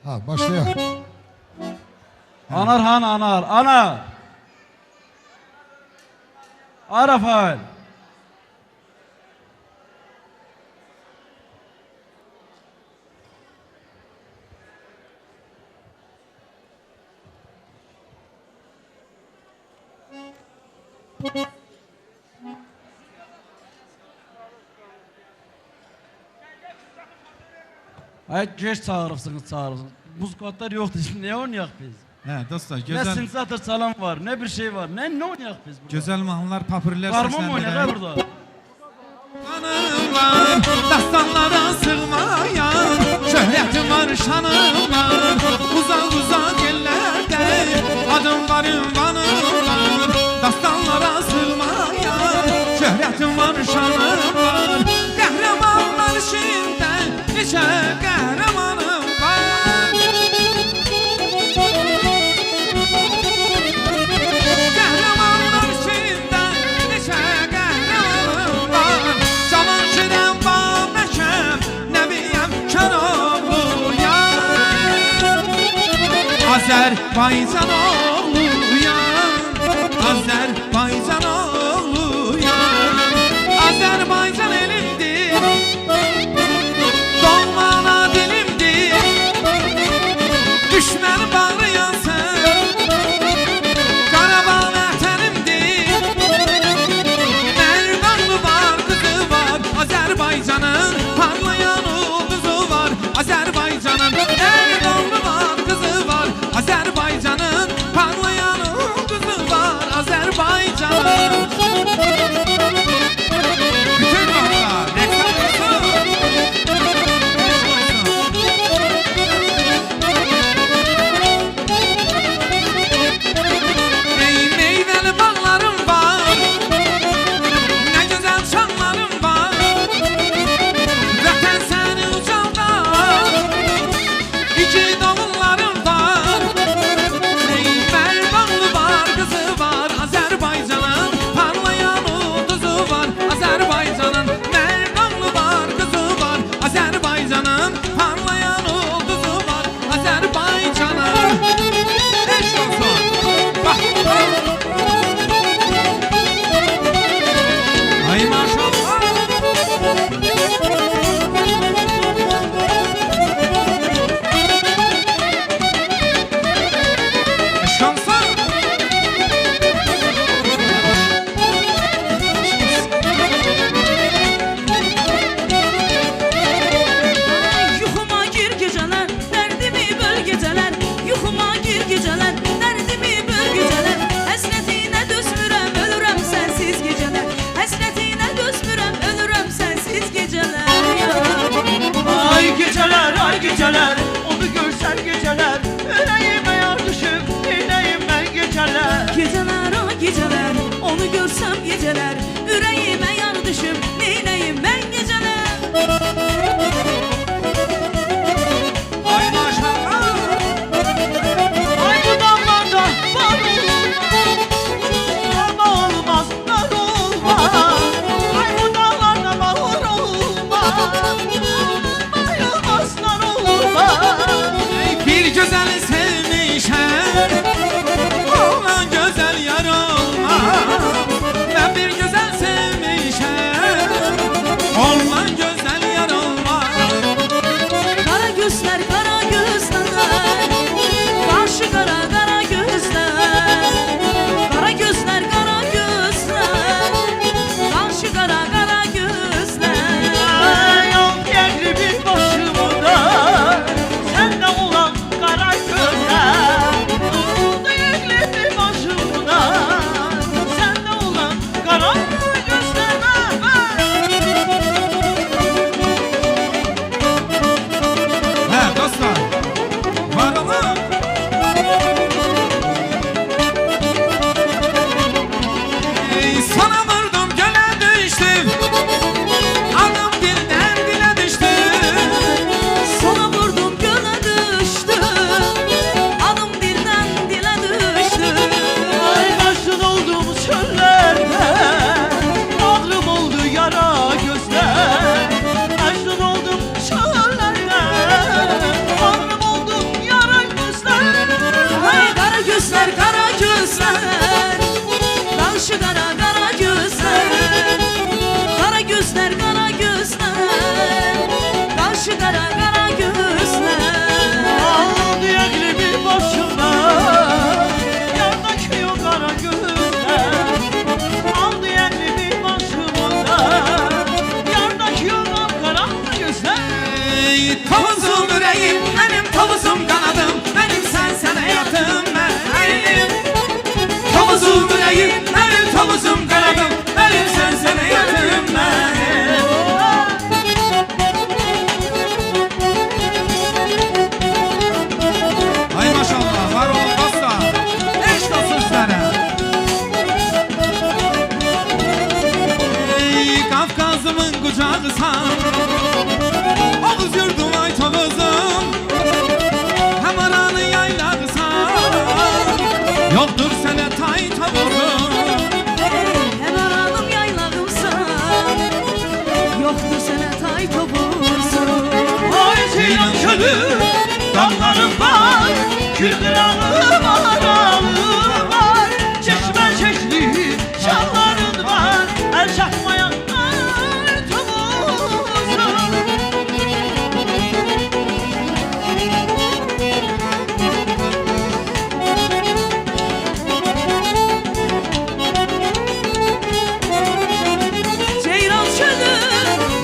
Ha, başlayalım. Anar han anar, anar. Arafail. Ay geç çağırırsınız. Muzikatlar yoktu şimdi ne oynayaq biz? Hə, dostlar, Ne gözəl sinsadır salam var, ne bir şey var, ne oynayaq biz burada? gözəl mahnılar, papirlər Karmon mu oynayaq burada? Qanım var, dastanlara sığmayan, şöhretim var, şanım var. Uzaq yerlərdə adım var, ünvanım var. Dastanlara sığmayan, şöhretim var, şanım var. Qəhrəmanlar içində neçə qəhrəmanım var. Qəhrəmanlar içində neçə qəhrəmanım var. Cavan şirəm, babəkəm, nəbiyəm, Kənoğluyam. Azərbaycan oğluyam, Azərbaycan oğluyam. Azərbaycan elimdir, doğmana dilimdir. Düşmən bağrıyan sən, Qarabağ vətənimdir. Mərdanlı var, qızı var, Azərbaycanın parlayan ulduzu var. Azərbaycanın mərdanlı var, qızı var, Azərbaycanın parlayan ulduzu var. Azərbaycanın bütün geceler onu görsen geceler yüreğime yar düşüp dinleyim ben geceler. Geceler o geceler onu görsem geceler yüreğime yar düşüp neyleyim ben geceler. Ay maşallah. Ay bu damlarda var olmaz, nar olmaz. Ay bu dağlarda var olmaz, bayılmaz, nar olmaz. Ey bir güzel sevmişem, ona güzel yar olmaz. Ben bir güzel sevmişem, ona güzel yar olmaz. Kara gözler kara gözler Karşı kara kara gözler Kara gözler kara gözler Karşı kara kara gözler. Yok yerli bir başımda sende olan kara gözler. Oldu yerli bir başımda sende olan kara gözler. He dostlar, var ama ey sana vurdum göle düştüm, anam dilden dile düştü. Sana vurdum göle düştü Adım dilden dile düştü. Ay başın oldum çöllerde bağrım oldu yara gözler. Başın oldum çöllerde bağrım oldu yara gözler. Ay kara gözler kara gözler Karşı kara kara gözler Kara gözler kara gözler Karşı kara kara gözler. Aldı yaklı bir başımda yandaki o kara gözler. Aldı yaklı bir başımda yandaki o kara gözler. Ey tavuzum yüreğim, benim tavuzum kanadım, benim sensen hayatım benim. Tavuzum yüreğim, benim tavuzum kanadım, benim sensen hayatım benim. Ay maşallah, var ol dostlar, eş dost sizlere. Ey Kafkazımın kucağısan, Oğuz yurdum ay tavuzum, hem aranı yaylağısan, yoktur sene tay tavuzum. Hem aranım yaylağımsan Yoktur sana tay topusun. Ay Ceylan çölü dağlarım var, Gül kırağım ağrağım var, Çeşme çeşli şallarım var, El çakmayan tavuzum. Ceylan çölü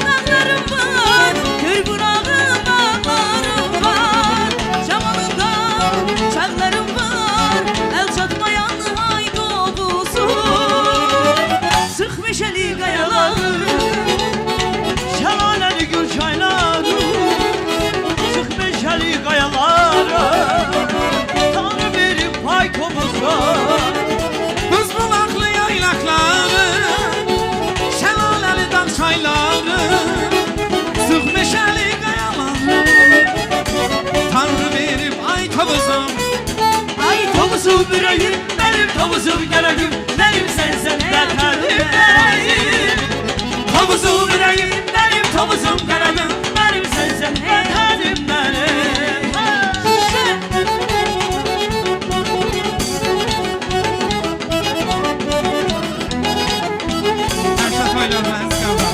dağlarım var Gül burağım ağlarım var Camalında çağlarım var El çatmayan ay kovusu. Sık meşeli kayalar Şelaleli gül çayları, sık meşeli kayalara, Tanrı verip pay kovusu. Kız bulaklı yaylakları, şelaleli dağ çayları, sık meşeli kayaları, Tanrı verip ay tavuzum. Ay tavuzum yüreğim, benim tavuzum gereğim, benim sensen beterim benim. Tavuzum yüreğim, benim tavuzum gereğim, benim sensen beterim benim. Herşe söyler ben sıkıldım.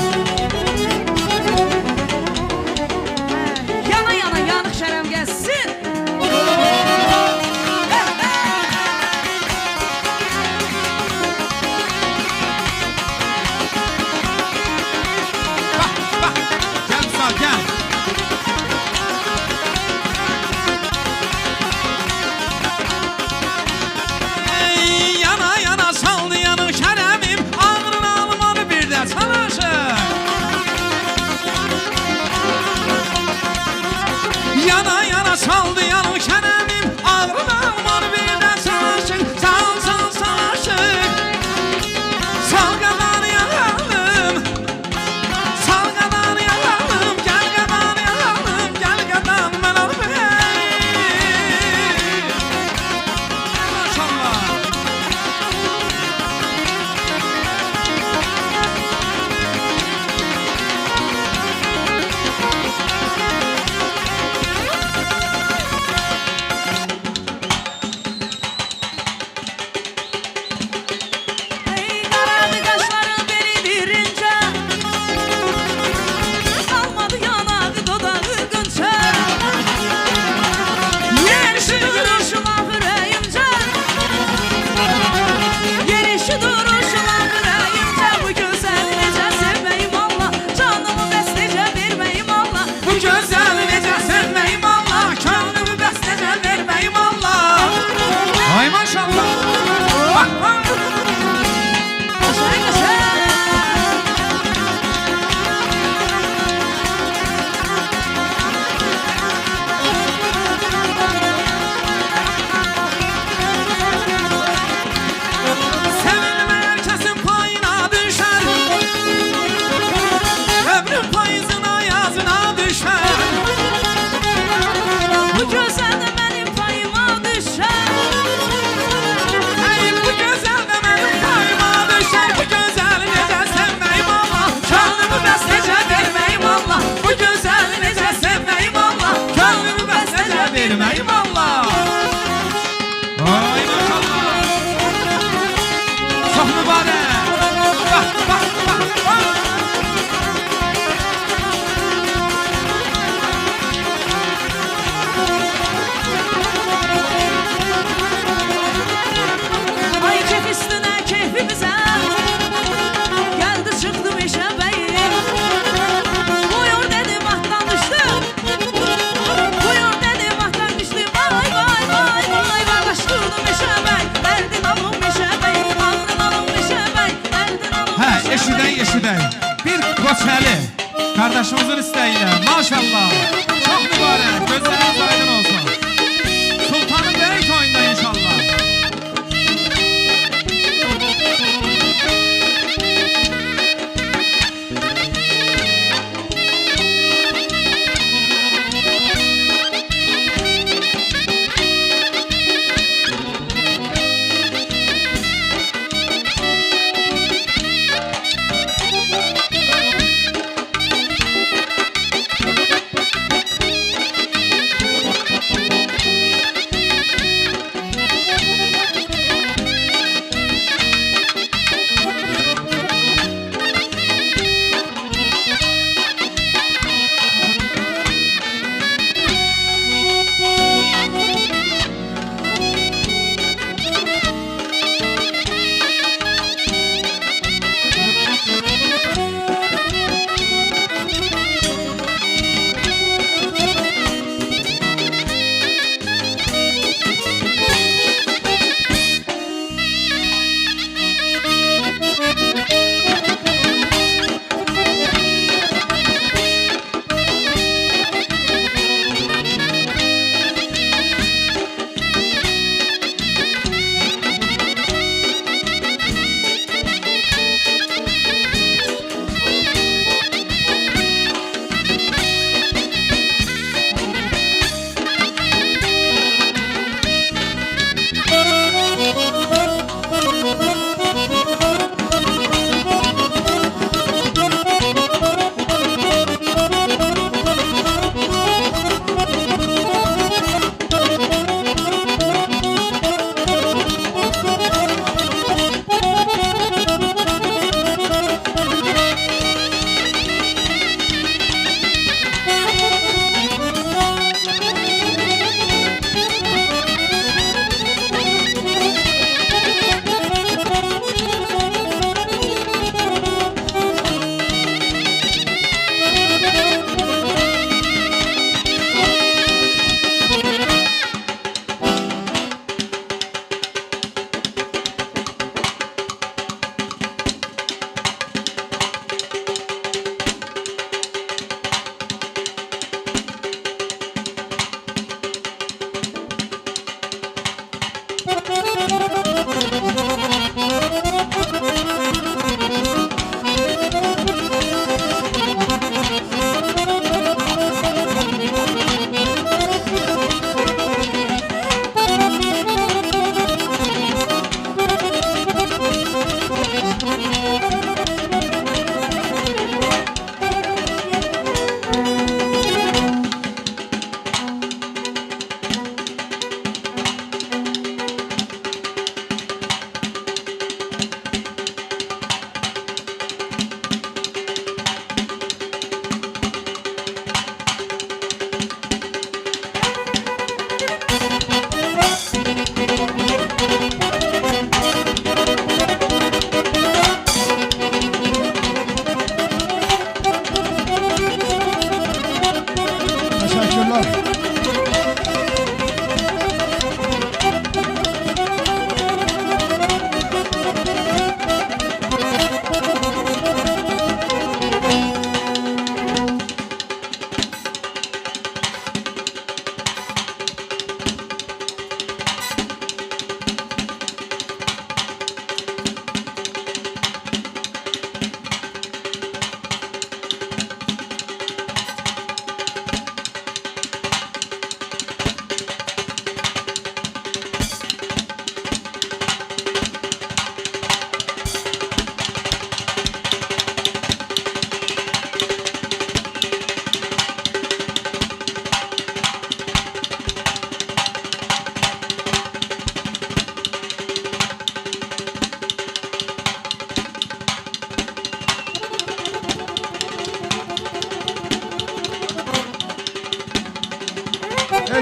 Yana yana yanık şərəm gəlsin. Bak, gel Sal gel. sənə deyirəm, eyvallah. Ay maşallah. Çox mübarək. Bax, bax, bax, bax. Ay keyf üstünə keyfimizə gəldi çıxdı meşəbəyim. Buyur dedim atdan düşdüm. Buyur dedim atdan düşdüm. Vay vay vay vay vay başladı meşəbəy. Dərdin alım meşəbəy. Ağrın alım meşəbəy. Dərdin alım Hə, meşəbəy. eşidək. Bir Qoçəli qardaşımızın istəyilə. Maşallah. Çox mübarək. Gözləriniz aydın olsun. Sultanın böyük oyunda inşallah.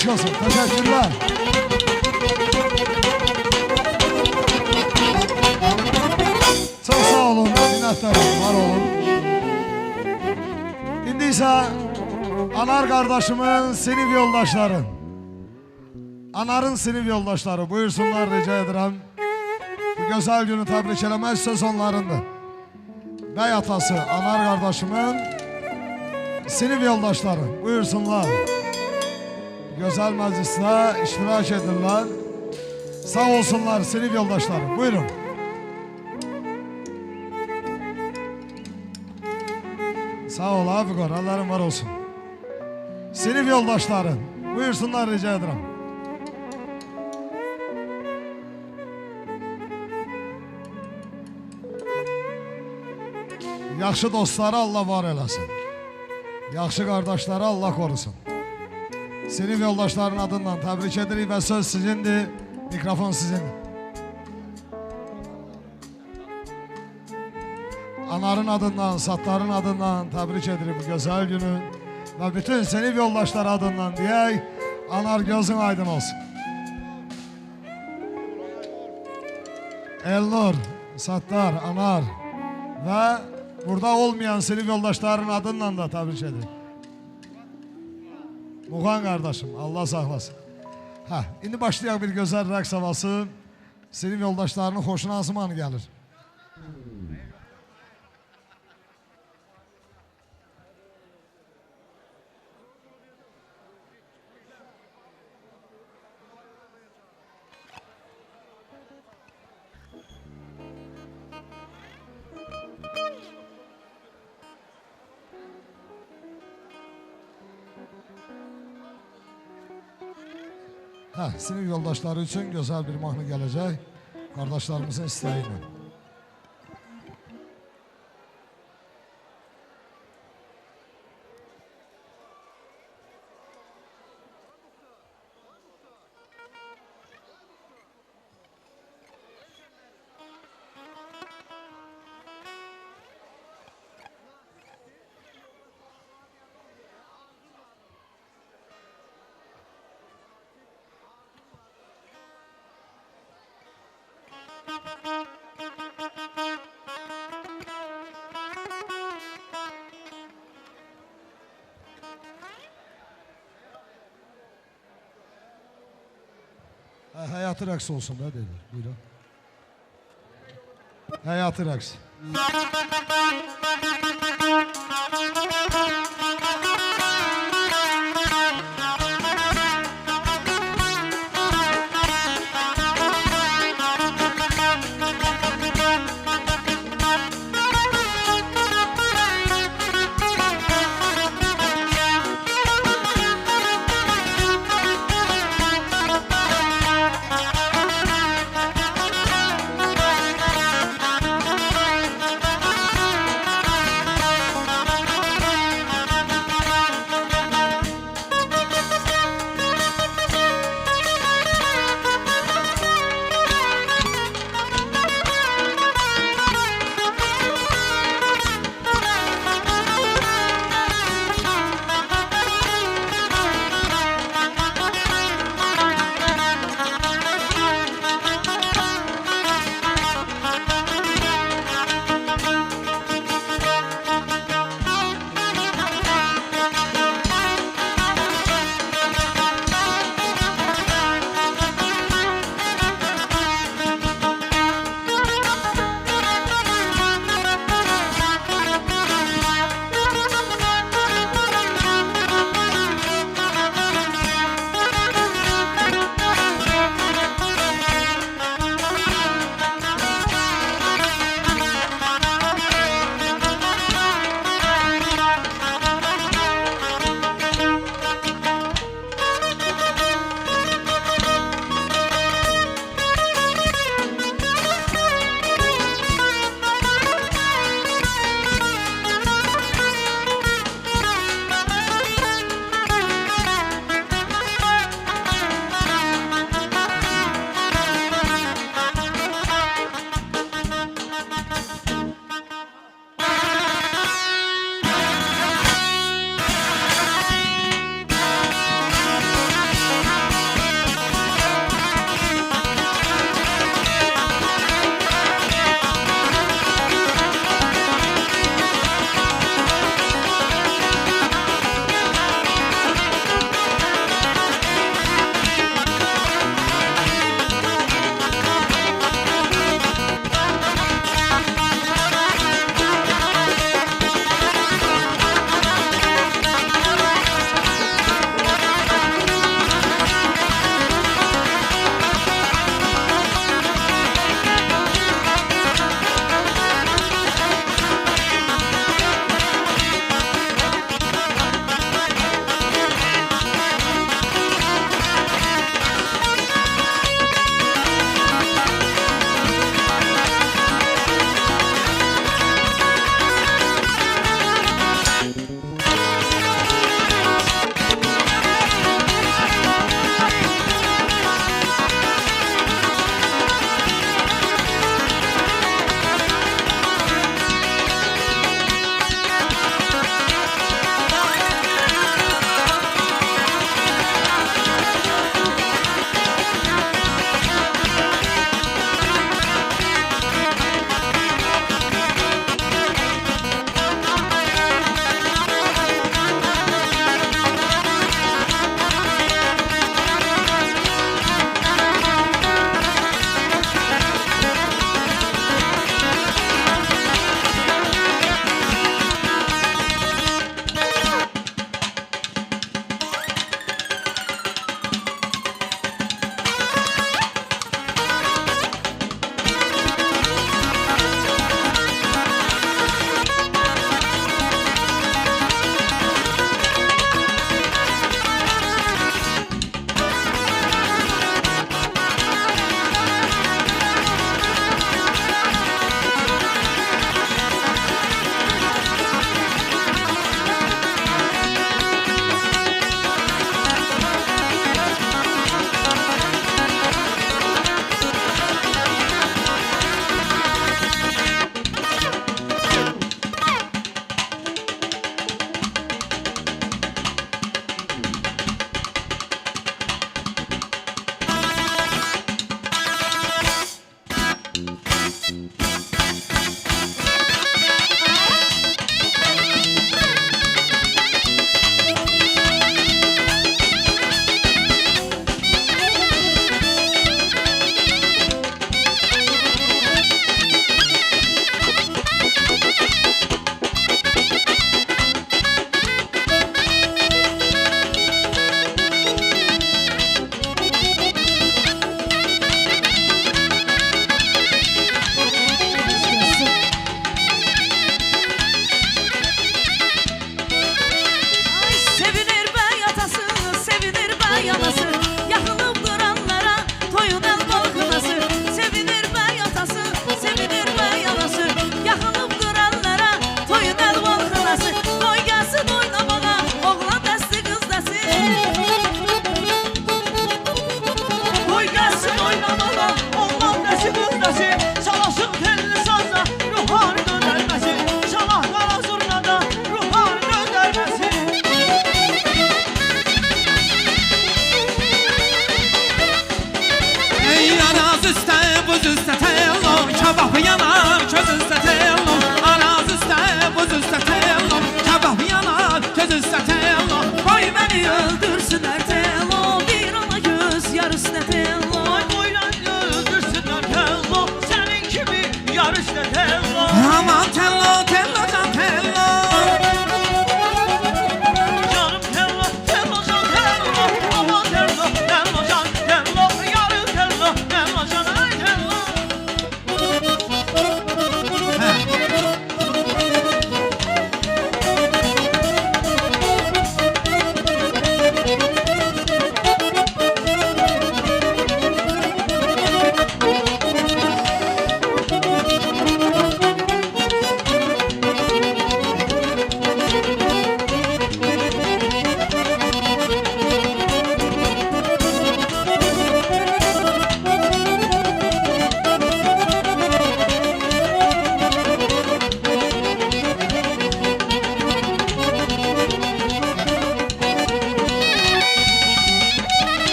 Eşk olsun. Teşekkürler. Çok sağ olun. Minnettarım. Var olun. İndi ise Anar kardeşimin sinif yoldaşları. Anarın sinif yoldaşları. Buyursunlar rica ederim. Bu güzel günü tebrik eləmək söz onlarındır. Bəy atası Anar kardeşimin sinif yoldaşları. Buyursunlar. Güzel mecliste iştirak edirler. Sağ olsunlar sinif yoldaşları. Buyurun. Sağ ol abi kor. Allah'ın var olsun. Sinif yoldaşları. Buyursunlar rica ederim. Yaxşı dostları Allah var eləsin. Yaxşı kardeşleri Allah korusun. Sinif yoldaşların adından tebrik edirik ve söz sizindir. Mikrofon sizin. Anarın adından, Sattarın adından tebrik edirik bu güzel günü. Ve bütün sinif yoldaşlar adından diyey, Anar gözün aydın olsun. Elnur, Sattar, Anar ve burada olmayan sinif yoldaşların adından da tebrik edirik. Muğan kardeşim, Allah saklasın. İndi başlayaq bir gözəl rəqs havası. Sinif yoldaşlarının xoşuna hansı mahnı gəlir? Sinif yoldaşları için güzel bir mahnı gelecek. Kardeşlerimizin isteğiyle. Hayatı rəqs olsun da dedi. Buyurun. Hayatı rəqs.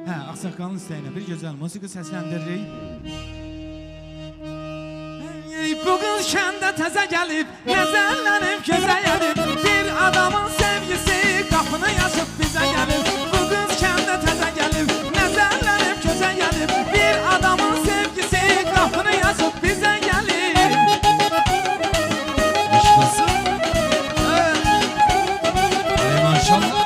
Hə, Ağsaqqalın istəyinə bir gözəl musiqi səsləndiririk. Bu qız kəndə təzə gəlib, nəzərlənib gözə gəlib. Bir adamın sevgisi qapını yazıb bizə gəlib. Bu qız kəndə təzə gəlib, nəzərlənib gözə gəlib. Bir adamın sevgisi qapını yazıb bizə gəlib. Başlasın. Ay maşallah.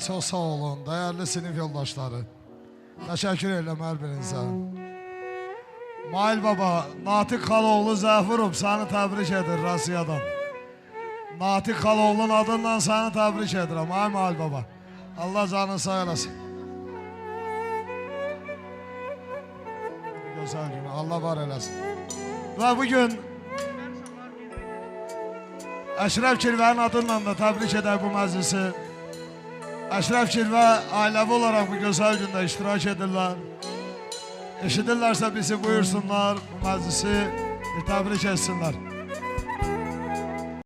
Çok sağ olun, değerli sinif yoldaşları. Teşekkür ederim her birinizə. Mail Baba, Natiq Xaloğlu Zəfurov səni təbrik edir Rusiyadan. Natiq Xaloğlu'nun adından səni təbrik edirəm, ay Mail Baba. Allah canını sağ eləsin. Gözəl günü, Allah var eləsin. Və bugün Əşrəf Kirvənin adından da təbrik edək bu məclisi. Əşrəf Kirvə ailəvi olaraq bu gözəl gündə iştirak edirlər. Eşidirlərsə bizi buyursunlar bu məclisi Bir təbrik etsinlər.